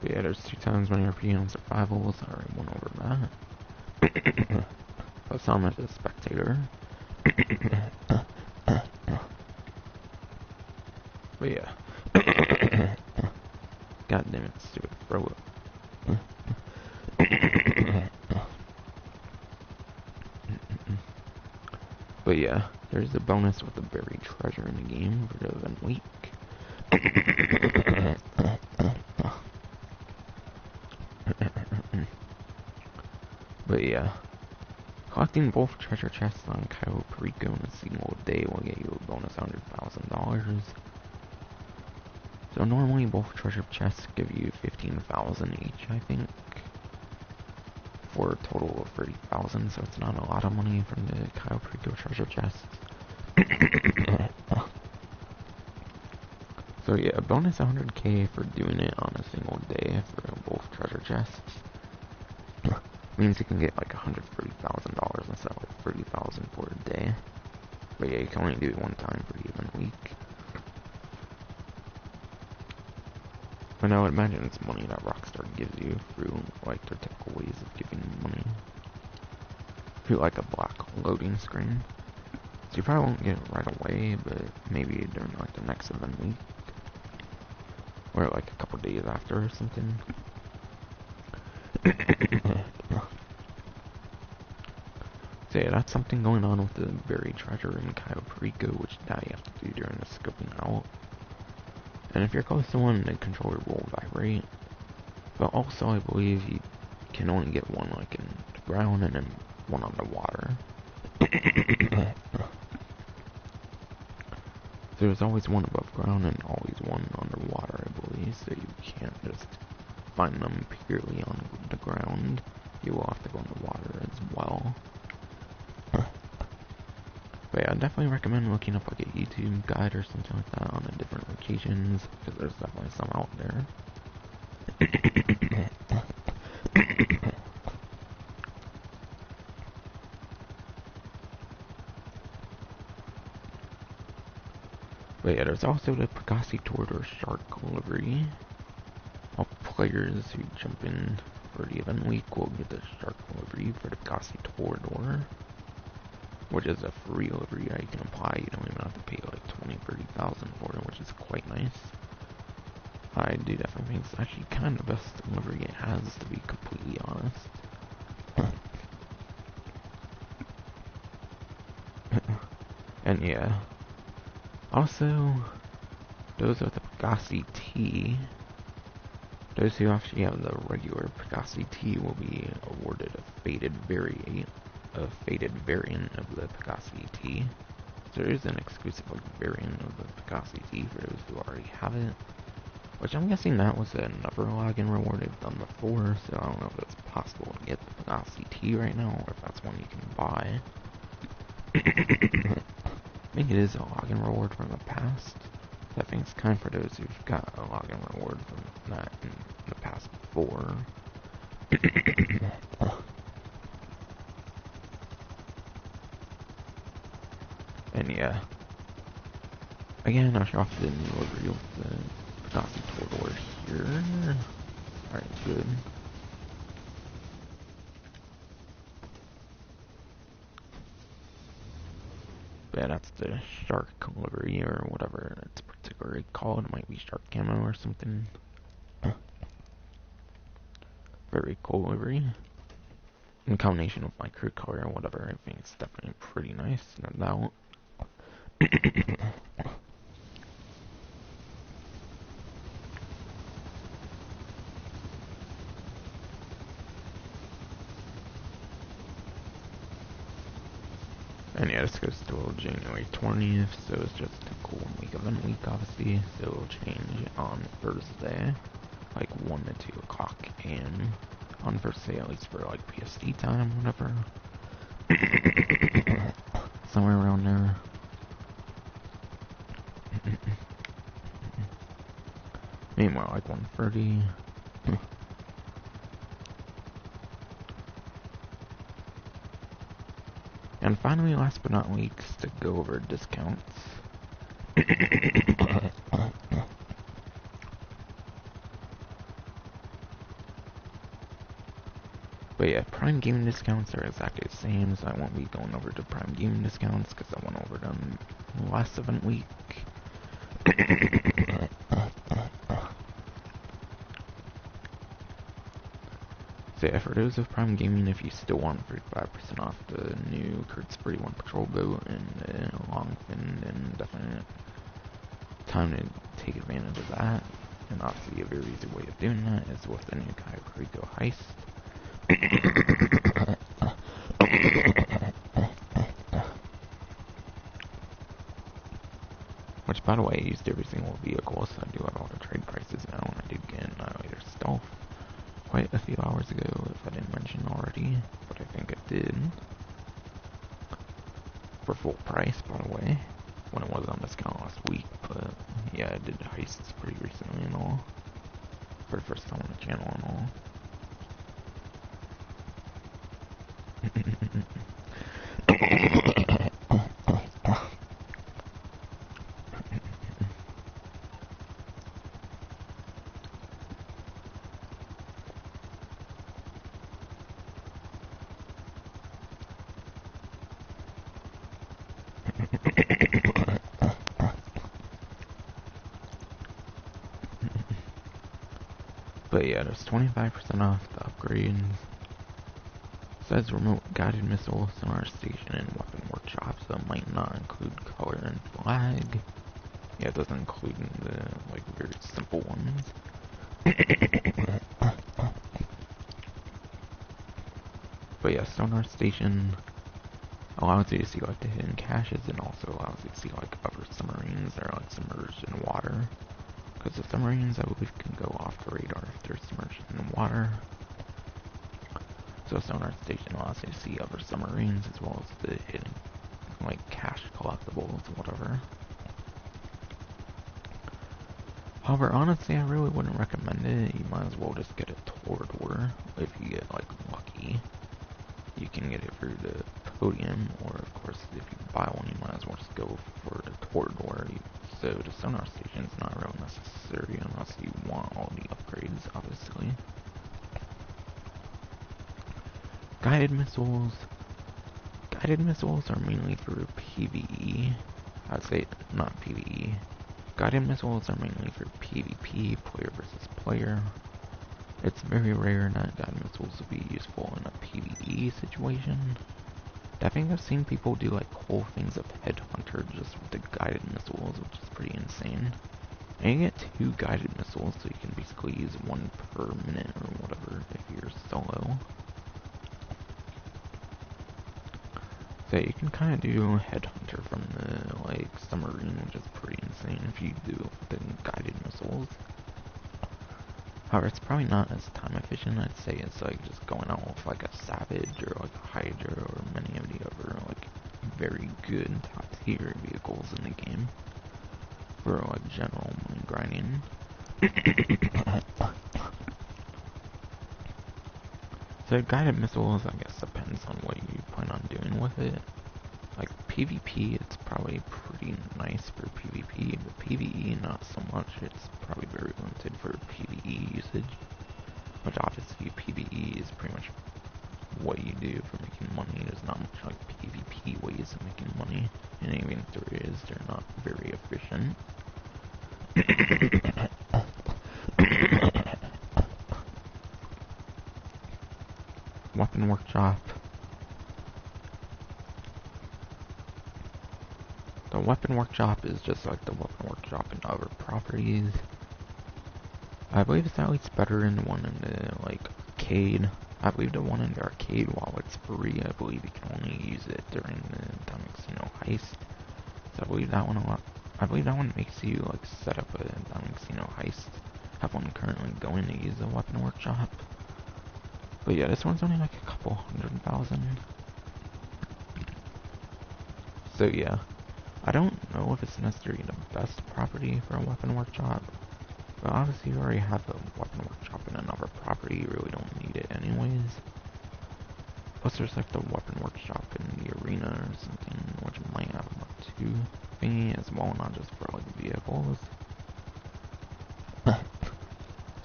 But yeah, there's 2 times my RP on survival, so I already went over that. But some as a spectator. But yeah. God damn it, stupid throw it. But yeah, there's a bonus with the buried treasure in the game for the event week. But yeah, collecting both treasure chests on Cayo Perico in a single day will get you a bonus $100,000. So normally both treasure chests give you 15,000 each, I think, for a total of 30,000. So it's not a lot of money from the Cayo Perico treasure chests. So yeah, bonus 100k for doing it on a single day for both treasure chests. Means you can get like $130,000 instead of like 30,000 for a day. But yeah, you can only do it one time for the event week. And I would imagine it's money that Rockstar gives you through like their typical ways of giving money. Through like a black loading screen. So you probably won't get it right away, but maybe during like the next event week. Or like a couple days after or something. So yeah, that's something going on with the buried treasure in Cayo Perico, which now you have to do during the scoping out. And if you're close to one, the controller will vibrate. But also, I believe you can only get one like in the ground and then one underwater. So there's always one above ground and always one underwater, I believe. So you can't just find them purely on the ground. You will have to go in the water as well. But yeah, I definitely recommend looking up like a YouTube guide or something like that on the different locations, because there's definitely some out there. But yeah, there's also the Pegasi Tour Shark Livery. All players who jump in for the event week will get the Shark Livery for the Pegasi Tour, which is a free livery that you can apply. You don't even have to pay like 20, 30,000 for it, which is quite nice. I do definitely think it's actually kind of the best livery it has, to be completely honest. And yeah, also, those with the Pegasi T, those who actually have the regular Pegasi T will be awarded a faded variant of the Pegasi T. So there is an exclusive variant of the Pegasi T for those who already have it. Which I'm guessing that was another login reward they've done before, so I don't know if it's possible to get the Pegasi T right now, or if that's one you can buy. I think it is a login reward from the past. I think it's kind for those who've got a login reward from that in the past before. And yeah. Again, I'll show off the new livery with the Pegasi Tour here. Alright, good. Yeah, that's the shark livery, or whatever it's particularly called. It might be shark camo or something. Very cool livery. In combination with my crew color or whatever, I think it's definitely pretty nice, no doubt. And yeah, this goes till January 20th, so it's just a cool event week, obviously. So it'll change on Thursday, like 1 to 2 o'clock a.m. on Thursday, at least for like PST time, whatever. Somewhere around there. Meanwhile, like 1:30. And finally, last but not least, to go over discounts. But yeah, Prime Gaming discounts are exactly the same, so I won't be going over the Prime Gaming discounts because I went over them last event week. So yeah, for those of Prime Gaming, if you still want 35% off the new Kurtz 41 Patrol boat and long fin, then definitely time to take advantage of that. And obviously a very easy way of doing that is with the new Cayo Perico Heist. Which, by the way, I used every single vehicle, so I do have all the trade prices now, and I did get Annihilator Stealth quite a few hours ago, if I didn't mention already, but I think I did. For full price, by the way, when it was on discount last week, but yeah, I did heists pretty recently and all. For the first time on the channel and all. But yeah, there's 25% off the upgrades. It says remote guided missile, sonar station, and weapon workshop, so it might not include color and flag. Yeah, it doesn't include the, like, very simple ones. But yeah, sonar station allows you to see, like, the hidden caches, and also allows you to see, like, other submarines that are, like, submerged in water. Because the submarines, I believe, can go off the radar if they're submerged in water. So sonar station allows you to see other submarines as well as the hidden, like, cache collectibles, whatever. However, honestly, I really wouldn't recommend it. You might as well just get a Torador if you get, like, lucky. You can get it through the podium, or of course, if you buy one, you might as well just go for the Torador. So the sonar station is not really necessary unless you want all the upgrades, obviously. Guided missiles. Guided missiles are mainly for PvE. I'd say not PvE. Guided missiles are mainly for PvP, player versus player. It's very rare that guided missiles will be useful in a PvE situation. I think I've seen people do like whole things of Headhunter just with the guided missiles, which is pretty insane. And you get 2 guided missiles, so you can basically use 1 per minute or whatever if you're solo. So you can kind of do Headhunter from the like submarine, which is pretty insane if you do it with the guided missiles. However, it's probably not as time efficient. I'd say it's like just going out with like a Savage or like a Hydra or many of the other like very good top tier vehicles in the game for like general money grinding. So guided missiles, I guess, depends on what you plan on doing with it. Like PvP, it's probably pretty nice for PvP, but PvE not so much. It's probably very limited for PvE usage. Which obviously PvE is pretty much what you do for making money. There's not much like PvP ways of making money, and even if there is, they're not very efficient. Weapon workshop. The weapon workshop is just like the weapon workshop in other properties. I believe it's at least better than the one in the like arcade. I believe the one in the arcade, while it's free, I believe you can only use it during the Diamond Casino Heist. So I believe that one a lot. I believe that one makes you like set up a Diamond Casino Heist. I have one currently going to use a weapon workshop. But yeah, this one's only like a couple 100,000. So yeah, I don't know if it's necessarily the best property for a weapon workshop. But obviously you already have a weapon workshop in another property, you really don't need it anyways. Plus there's like the weapon workshop in the arena or something, which might have a Mark II thingy as well, not just for like vehicles.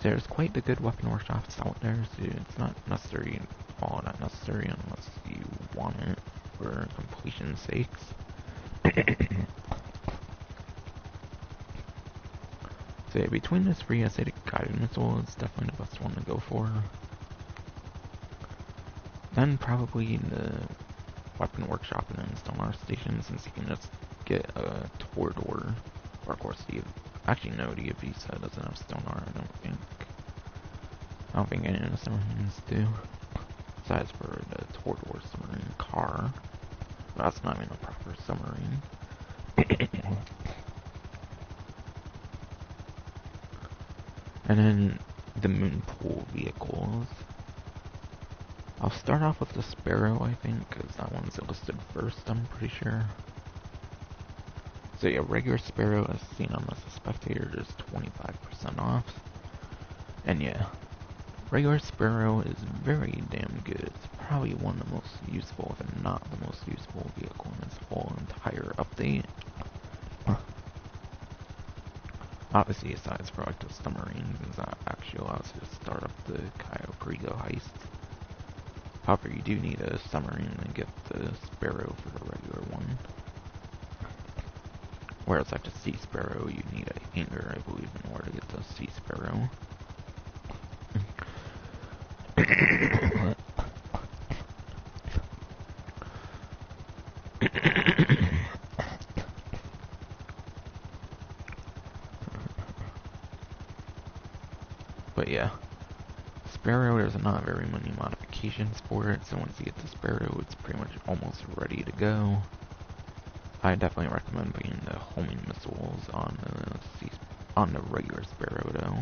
There's quite the good weapon workshops out there, so it's not necessarily all that necessary unless you want it for completion's sakes. So yeah, between the 3, I say the guided missile is definitely the best one to go for. Then probably the weapon workshop and then Stonar Station, since you can just get a Torador, or of course actually no, the Visa doesn't have Stonar, I don't think any of the submarines do, besides for the Torador submarine car, but that's not even a proper submarine. And then the moon pool vehicles. I'll start off with the Sparrow, I think, because that one's listed first, I'm pretty sure. So yeah, regular Sparrow, as seen on the Spectator, is 25% off. And yeah, regular Sparrow is very damn good. It's probably one of the most useful, if not the most useful vehicle in this whole entire update. Obviously, aside for like the submarines, that actually allows you to start up the Cayo Perico Heist. However, you do need a submarine to get the Sparrow for the regular one. Whereas like the Sea Sparrow, you need a hangar, I believe, in order to get the Sea Sparrow. But yeah, Sparrow, there's not very many modifications for it, so once you get the Sparrow, it's pretty much almost ready to go. I definitely recommend putting the homing missiles on the regular Sparrow though.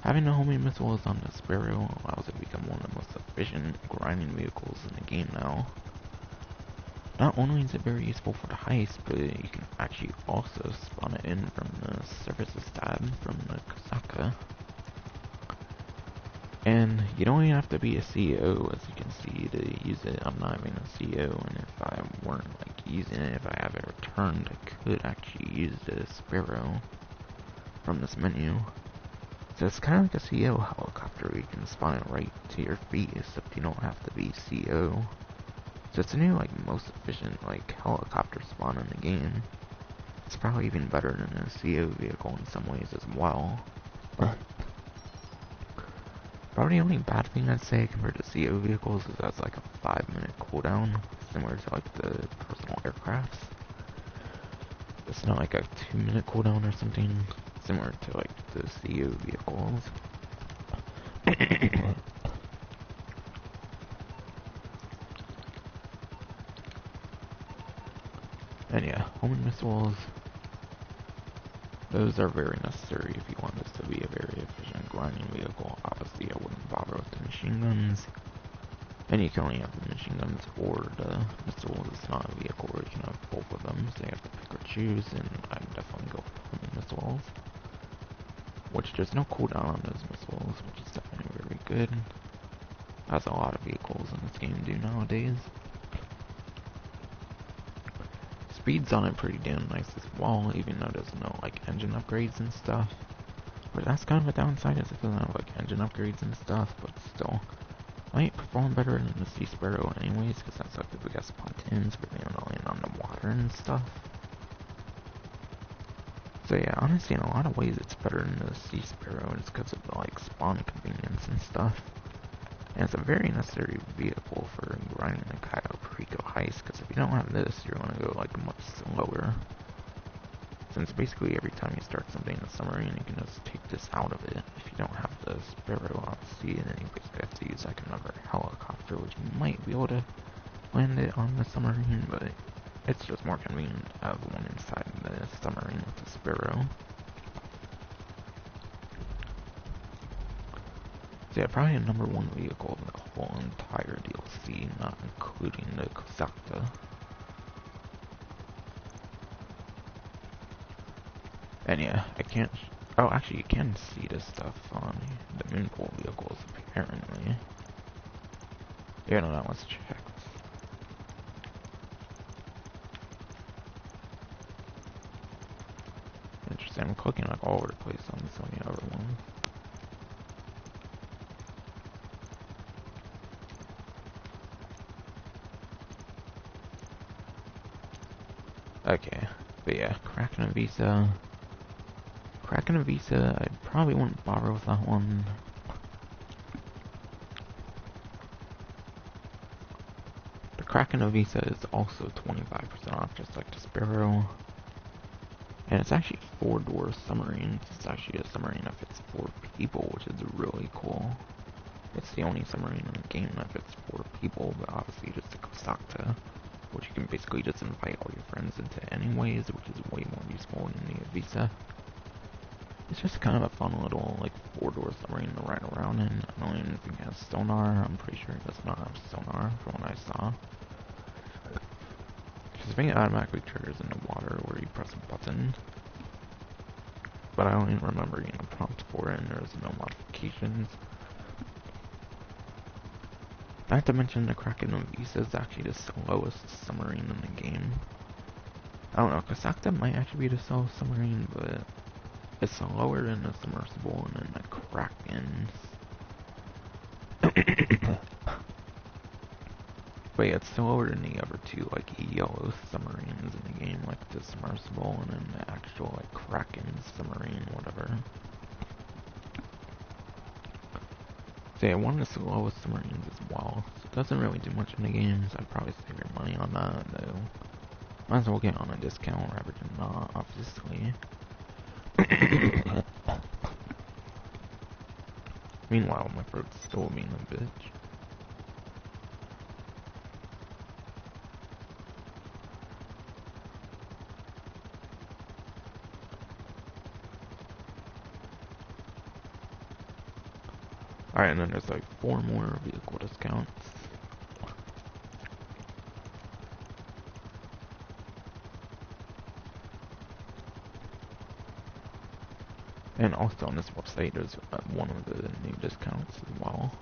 Having the homing missiles on the Sparrow allows it to become one of the most efficient grinding vehicles in the game now. Not only is it very useful for the heist, but you can actually also spawn it in from the services tab from the Kusaka. And you don't even have to be a CEO, as you can see, to use it. I'm not even a CEO, and if I weren't like using it, if I have it returned, I could actually use the Sparrow from this menu. So it's kind of like a CEO helicopter, where you can spawn it right to your feet, except you don't have to be CEO. So it's the new, like, most efficient, like, helicopter spawn in the game. It's probably even better than a CEO vehicle in some ways as well. Probably the only bad thing I'd say compared to CO vehicles is that's like a 5-minute cooldown, similar to like the personal aircrafts. It's not like a 2-minute cooldown or something, similar to like the CO vehicles. And yeah, homing missiles, those are very necessary if you want this to be a very efficient grinding vehicle. Obviously, I wouldn't bother with the machine guns. And you can only have the machine guns or the missiles. It's not a vehicle where you can have both of them, so you have to pick or choose, and I'd definitely go with homing missiles. Which there's no cooldown on those missiles, which is definitely very good. As a lot of vehicles in this game do nowadays. Speed's on it pretty damn nice as well, even though there's no like engine upgrades and stuff. But that's kind of a downside, is it doesn't have like engine upgrades and stuff, but still might perform better than the Sea Sparrow anyways, because that's like the biggest pontoons where they don't land on the water and stuff. So yeah, honestly in a lot of ways it's better than the Sea Sparrow, just because of the like spawn convenience and stuff. And it's a very necessary vehicle for grinding the Cayo Perico Heist, because if you don't have this, you're going to go like much slower. Since basically every time you start something in the submarine, you can just take this out of it. If you don't have the Sparrow out to sea, then you basically have to use like another helicopter, which you might be able to land it on the submarine, but it's just more convenient to have one inside the submarine with the Sparrow. So yeah, probably a #1 vehicle of the whole entire DLC, not including the Kusaka. And yeah, I can't... Oh, actually, you can see this stuff on the moonpool vehicles, apparently. Yeah, no, that was checked. Interesting, I'm clicking like all over the place on some of the other ones. Okay, but yeah, Kraken and Visa. Kraken and Visa, I probably wouldn't bother with that one. Kraken of Visa is also 25% off, just like the Sparrow. And it's actually 4-door submarines. It's actually a submarine that fits 4 people, which is really cool. It's the only submarine in the game that fits 4 people, but obviously just a Kosakta, which you can basically just invite all your friends into anyways, which is way more useful than the Visa. It's just kind of a fun little, like, 4-door submarine to ride around in. I don't even think it has sonar. I'm pretty sure it does not have sonar from what I saw. Because I think it automatically triggers in the water where you press a button. But I don't even remember getting a prompt for it, and there's no modifications. Not to mention the Kraken of Visa is actually the slowest submarine in the game. I don't know, Kosakta might actually be the slowest submarine, but it's slower than the submersible and then the Kraken. But yeah, it's slower than the other 2, like, yellow submarines in the game, like the submersible and then the actual, like, Kraken submarine, whatever. So yeah, one of the slowest submarines as well. So it doesn't really do much in the game, so I'd probably save your money on that, though. Might as well get on a discount rather than not, obviously. Meanwhile, my throat's still being a bitch. Alright, and then there's like 4 more vehicle discounts. And also on this website, there's one of the new discounts as well.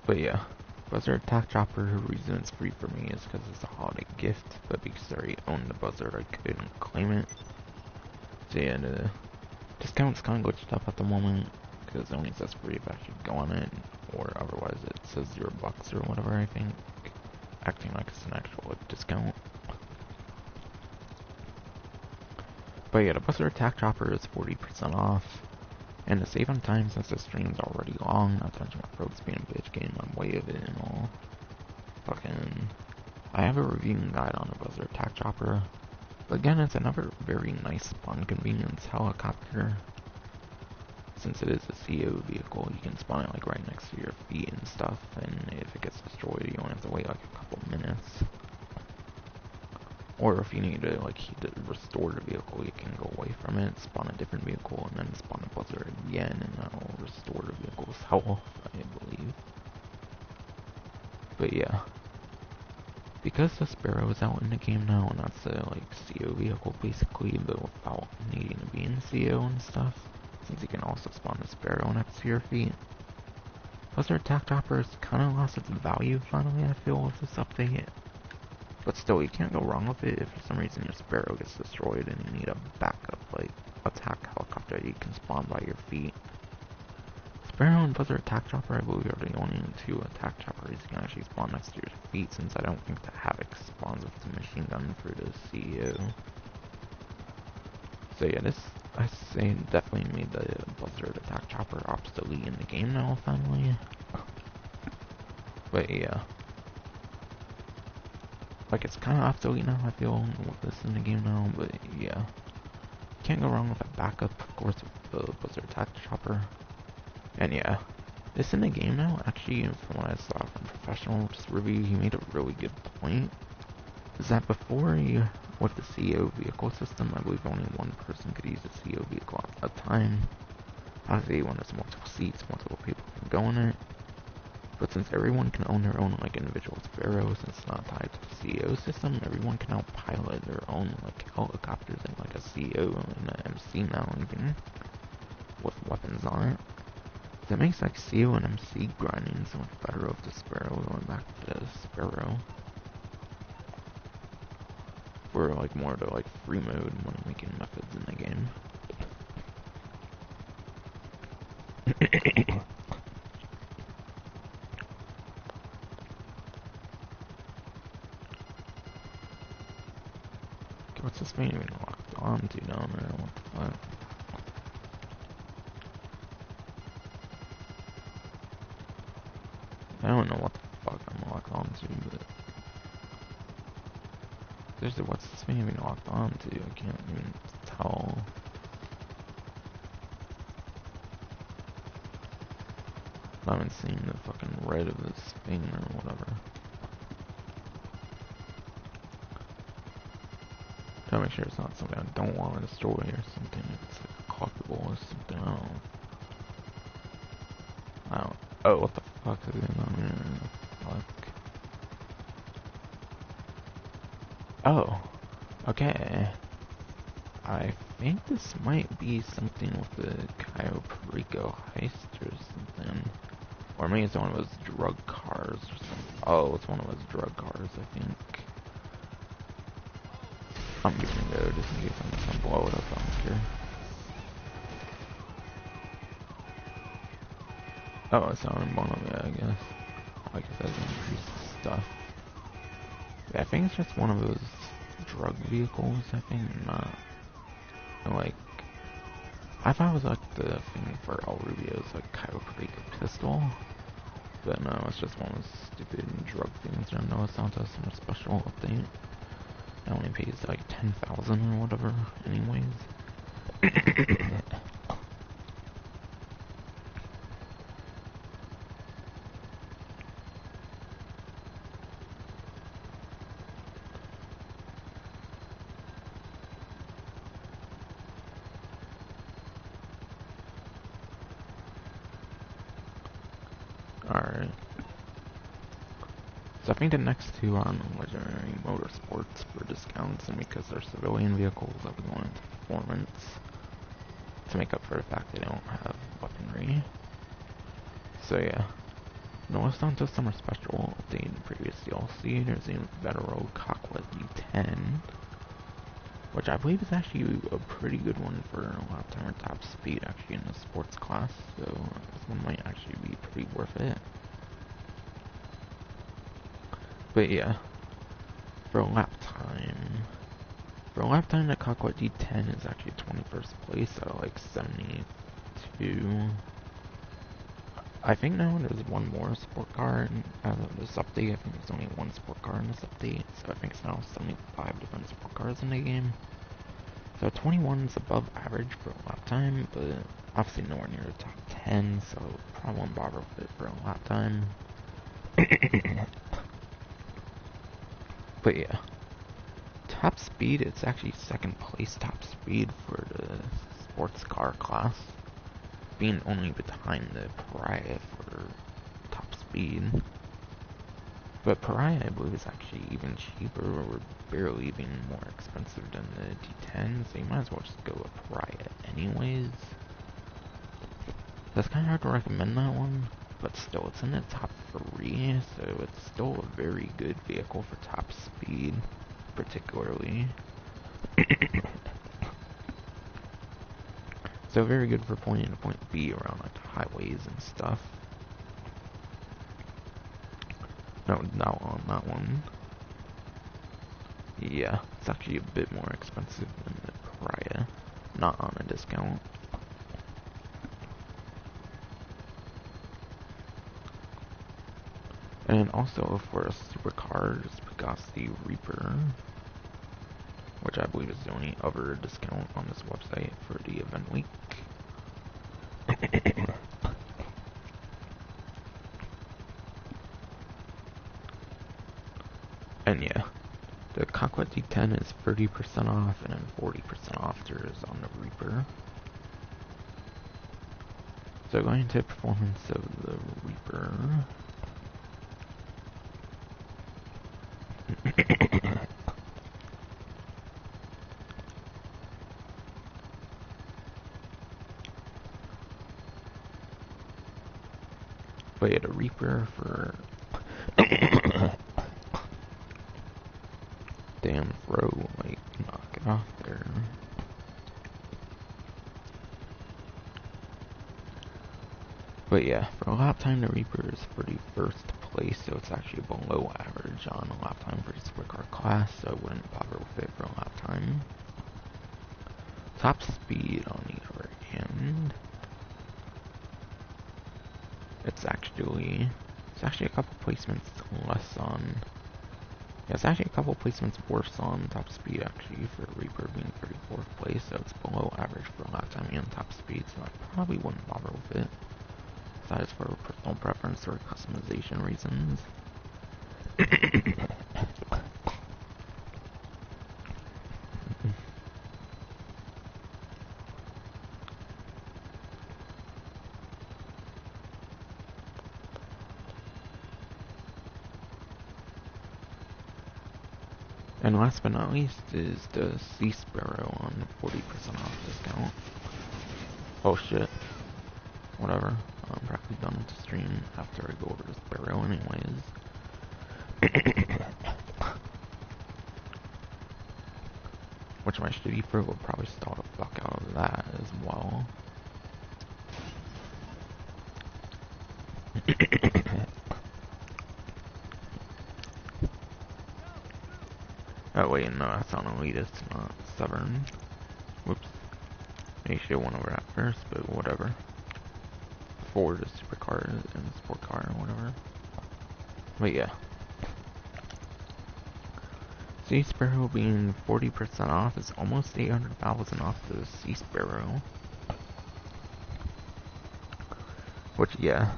But yeah. Buzzer Attack Chopper, the reason it's free for me is because it's a holiday gift, but because I already owned the Buzzer, I couldn't claim it. So yeah, the discount's kind of glitched up at the moment, because it only says free if I should go on it, or otherwise it says $0 or whatever, I think, acting like it's an actual discount. But yeah, the Buzzer Attack Chopper is 40% off. And to save on time, since the stream's already long, not to mention my throat's being a bitch, getting my way of it and all. Fucking, I have a reviewing guide on the Buzzer Attack Chopper. But again, it's another very nice spawn convenience helicopter. Since it is a CO vehicle, you can spawn it like right next to your feet and stuff, and if it gets destroyed, you only have to wait like a couple minutes. Or if you need to like restore the vehicle, you can go away from it, spawn a different vehicle, and then spawn a Buzzer again, and that'll restore the vehicle's health, I believe. But yeah, because the Sparrow is out in the game now, and that's a like CO vehicle basically, but without needing to be in CO and stuff, since you can also spawn the Sparrow next to your feet. Buzzer Attack Chopper has kind of lost its value finally, I feel, with this update. But still, you can't go wrong with it if for some reason your Sparrow gets destroyed and you need a backup, like, attack helicopter you can spawn by your feet. Sparrow and Buzzer Attack Chopper, I believe, are the only 2 attack choppers you can actually spawn next to your feet, since I don't think the Havoc spawns with the machine gun for the CEO. So yeah, this, I say, definitely made the Buzzer Attack Chopper obsolete in the game now, finally. But yeah. Like, it's kind of obsolete now, I feel, with this in the game now, but yeah. Can't go wrong with a backup, of course, with the Buzzer Attack Chopper. And yeah, this in the game now, actually, from what I saw from Professional's review, he made a really good point. Is that before you, with the CO vehicle system, I believe only one person could use a CO vehicle at a time. Obviously, when there's multiple seats, multiple people can go in it. But since everyone can own their own, like, individual Sparrow, since it's not tied to the CO system, everyone can now pilot their own, like, helicopters in, like, a CO and an MC now, even, with weapons on it. So it makes, like, CO and MC grinding so much better with the Sparrow, going back to the Sparrow. For, like, more of the, like, free mode money-making methods in the game. What's this man even locked on to down there? What the fuck? I don't know what the fuck I'm locked on to, but... Seriously, what's this man even locked on to? I can't even tell. I haven't seen the fucking red of this thing or whatever. Trying to make sure it's not something I don't want to destroy or something. It's like a collectible or something. I don't. Oh, what the fuck is going on here? Fuck. Oh. Okay. I think this might be something with the Cayo Perico Heist or something. Or maybe it's one of those drug cars or something. Oh, it's one of those drug cars, I think. I'm gonna go just in case I'm gonna blow it up on here. Oh, it's not in one of it, I guess. Like I said, increased stuff. Yeah, I think it's just one of those drug vehicles, I think, not... Like... I thought it was like the thing for El Rubio's, like, Cayo Perico pistol. But no, it's just one of those stupid drug things. I don't know, it's not some special update. It only pays like 10,000 or whatever, anyways. Alright. So I think the next two are on Legendary Motorsports for discounts, and because they're civilian vehicles, I'll be going into performance to make up for the fact they don't have weaponry. So yeah. Notice on to Summer Special, updated in previous DLC, there's a Vetero Cocklet D10, which I believe is actually a pretty good one for a lap time or top speed actually in the sports class, so this one might actually be pretty worth it. But yeah, for a lap time, the Cocklet D10 is actually 21st place out of like 72. I think now there's one more sport car in this update. I think there's only one sport car in this update, so I think it's now 75 different sport cars in the game. So 21 is above average for a lap time, but obviously nowhere near the top 10, so probably won't bother with it for a lap time. But yeah, top speed, it's actually second place top speed for the sports car class, being only behind the Pariah for top speed. But Pariah, I believe, is actually even cheaper, or barely even more expensive than the D10, so you might as well just go with Pariah anyways. That's kind of hard to recommend that one, but still, it's in the top 3, so it's still a very good vehicle for top speed, particularly. So very good for point A to point B around like highways and stuff. No, not on that one. Yeah, it's actually a bit more expensive than the Pariah, not on a discount. And also for supercars, we got the Reaper, which I believe is the only other discount on this website for the event week. And yeah, the Cocklet D10 is 30% off, and then 40% off there is on the Reaper. So going into performance of the Reaper. But yeah, the Reaper for damn throw, like, knock it off there. But yeah, for lap time, the Reaper is 31st place, so it's actually below average on a lap time for the supercar class, so I wouldn't bother with it for a lap time. Top speed, on the other hand, it's actually a couple placements less on. Yeah, it's actually a couple placements worse on top speed, actually, for Reaper being 34th place, so it's below average for lap time and top speed, so I probably wouldn't bother with it. Besides for personal preference or customization reasons. And last but not least is the Sea Sparrow on 40% off discount. Oh shit. Whatever. I'm practically done with the stream after I go over the Sparrow anyways. Which my shitty fruit will probably stall the fuck out of that as well. Oh wait, no, that's on elitist, not stubborn. Whoops. Maybe should have went over that first, but whatever. Before the supercar and the sport car or whatever. But yeah. Sea Sparrow being 40% off is almost 800,000 off the Sea Sparrow. Which, yeah,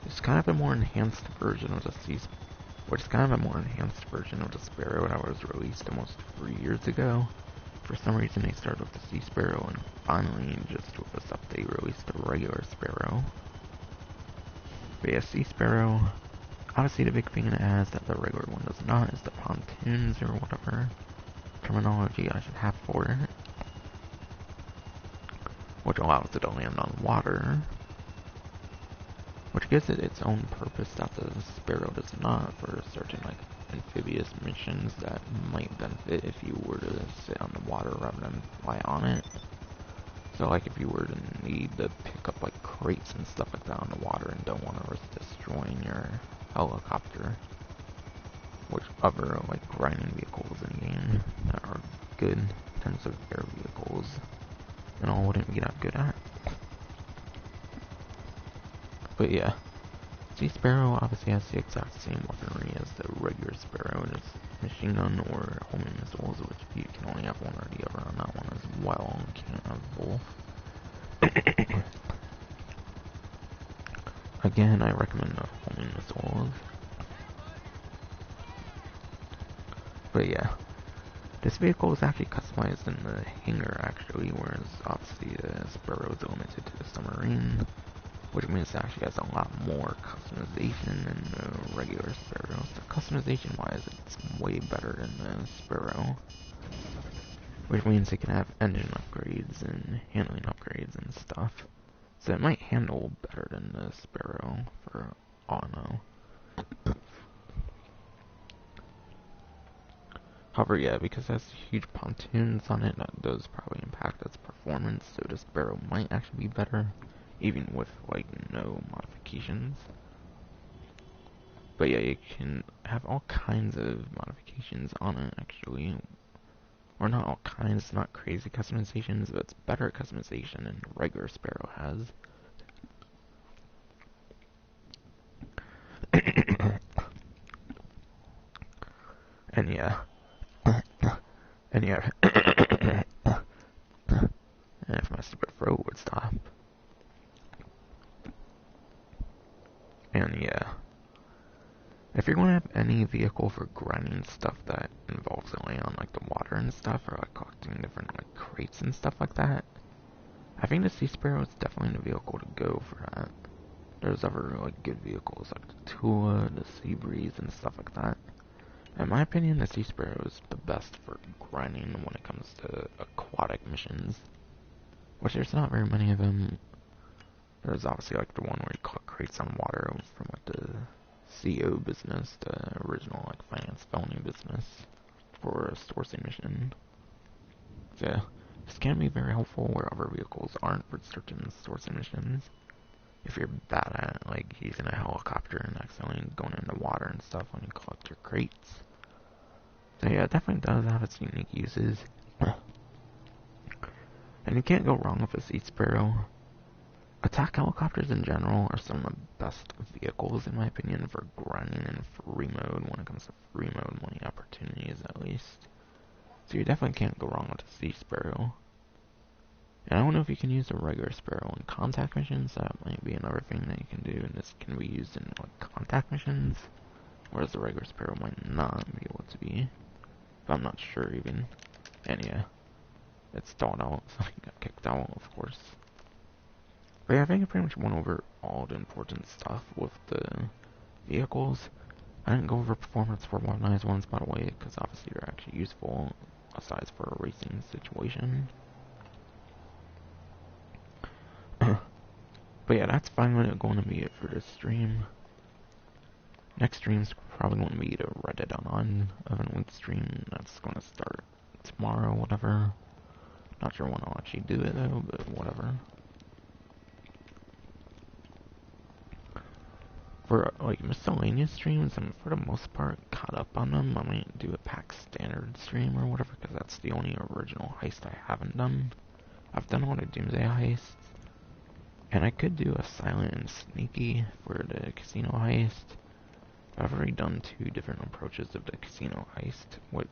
is kind of a more enhanced version of the Sparrow that was released almost 3 years ago. For some reason they started with the Sea Sparrow and finally, just with this update, released the regular Sparrow. But yeah, Sea Sparrow, obviously the big thing it has that the regular one does not is the pontoons or whatever terminology I should have for it. Which allows it to land on water. Which gives it its own purpose that the Sparrow does not for certain like amphibious missions that might benefit if you were to sit on the water rather than fly on it. So like if you were to need to pick up like crates and stuff like that on the water and don't want to risk destroying your helicopter. Which other like grinding vehicles in the game that are good in terms of air vehicles and all wouldn't be that good at. But yeah, Sea Sparrow obviously has the exact same weaponry as the regular Sparrow. It is machine gun or homing missiles, which you can only have one or the other on that one as well. You can't have both. Again, I recommend the homing missiles. But yeah, this vehicle is actually customized in the hangar actually, whereas obviously the Sparrow is limited to the submarine. Which means it actually has a lot more customization than the regular Sparrow. So customization wise, it's way better than the Sparrow. Which means it can have engine upgrades and handling upgrades and stuff. So it might handle better than the Sparrow for all I know. However, yeah, because it has huge pontoons on it, that does probably impact its performance, so the Sparrow might actually be better, even with, like, no modifications. But yeah, you can have all kinds of modifications on it, actually. Or not all kinds, not crazy customizations, but it's better customization than regular Sparrow has. And yeah. And yeah. And if my stupid throat would stop. And yeah. If you're going to have any vehicle for grinding stuff that involves going on like the water and stuff, or like collecting different like crates and stuff like that, I think the Sea Sparrow is definitely the vehicle to go for that. There's other like good vehicles like the Tula, the Sea Breeze, and stuff like that. In my opinion, the Sea Sparrow is the best for grinding when it comes to aquatic missions. Which there's not very many of them. There's obviously like the one where you collect crates on water from like the CO business, the original like finance felony business for a sourcing mission. So this can be very helpful where other vehicles aren't for certain sourcing missions. if you're bad at, like, using a helicopter and accidentally going into water and stuff when you collect your crates. So yeah, it definitely does have its unique uses. And you can't go wrong with a Sea Sparrow. Attack helicopters in general are some of the best vehicles, in my opinion, for grinding in free mode when it comes to free mode money opportunities, at least. So you definitely can't go wrong with a Sea Sparrow. And I don't know if you can use a regular Sparrow in contact missions. That might be another thing that you can do, and this can be used in like contact missions, whereas the regular Sparrow might not be able to be. But I'm not sure even. And yeah, it stalled out, so I got kicked out, of course. But yeah, I think I pretty much went over all the important stuff with the vehicles. I didn't go over performance for modernized ones, by the way, because obviously they're actually useful, aside for a racing situation. But yeah, that's finally going to be it for this stream. Next stream's probably going to be the Reddit on Event Week stream. That's going to start tomorrow, whatever. Not sure when I'll actually do it though, but whatever. For like miscellaneous streams, I'm for the most part caught up on them. I might do a pack standard stream or whatever, because that's the only original heist I haven't done. I've done all the Doomsday heists, and I could do a silent and sneaky for the casino heist. I've already done 2 different approaches of the casino heist, which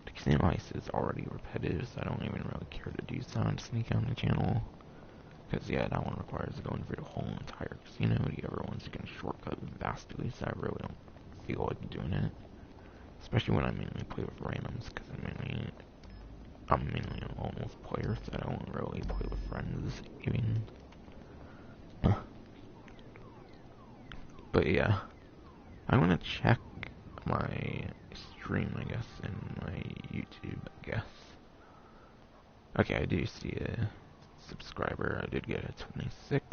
the casino heist is already repetitive, so I don't even really care to do silent sneak on the channel. Because yeah, that one requires going through the whole entire casino. The other ones you can shortcut vastly, so I really don't feel like doing it. Especially when I mainly play with randoms, because I'm mainly a lone wolf player, so I don't really play with friends, even. But yeah, I'm gonna check my stream, I guess, in my YouTube, I guess. Okay, I do see a subscriber. I did get a 26.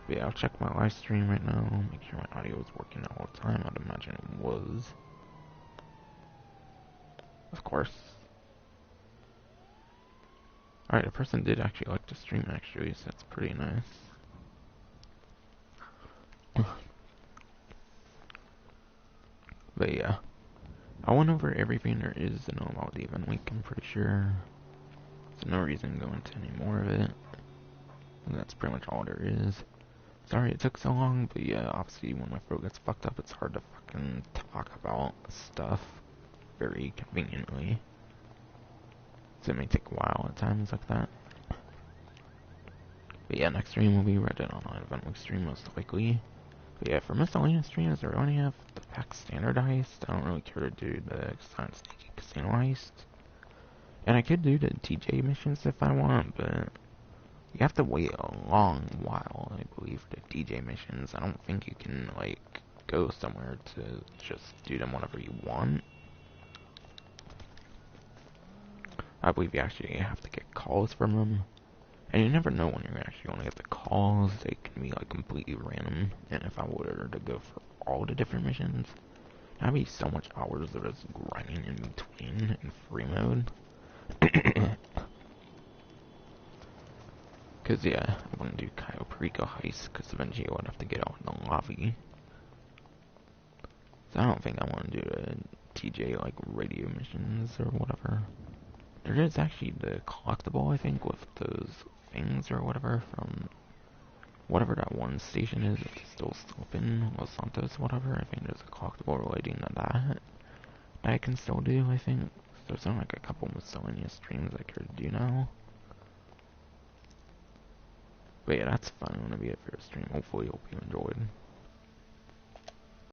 But yeah, I'll check my live stream right now, make sure my audio is working all the time. I'd imagine it was. Of course. Alright, a person did actually like the stream, actually, so that's pretty nice. But yeah, I went over everything there is to know about the event week, I'm pretty sure. There's no reason to go into any more of it. And that's pretty much all there is. Sorry it took so long, but yeah, obviously when my throat gets fucked up, it's hard to fucking talk about stuff very conveniently. So it may take a while at times like that. But yeah, next stream will be Reddit on an event week stream most likely. But yeah, for miscellaneous streams, I only have the pack standard heist. I don't really care to do the silent sneaky casino heist. And I could do the TJ missions if I want, but you have to wait a long while, I believe, for the DJ missions. I don't think you can, like, go somewhere to just do them whenever you want. I believe you actually have to get calls from them. And you never know when you're actually going to get the calls. They can be, like, completely random. And if I were to go for all the different missions, that'd be so much hours of just grinding in between in free mode. Because, yeah, I want to do Cayo Perico Heist, because eventually I would have to get out in the lobby. So I don't think I want to do the TJ, like, radio missions or whatever. There is actually the collectible, I think, with those things or whatever from whatever that one station is. It's still open, Los Santos, whatever. I think there's a collectible relating to that I can still do, I think. So there's only like a couple miscellaneous streams I could do now. But yeah, that's fun. Gonna be it for a stream. Hopefully, hope you enjoyed.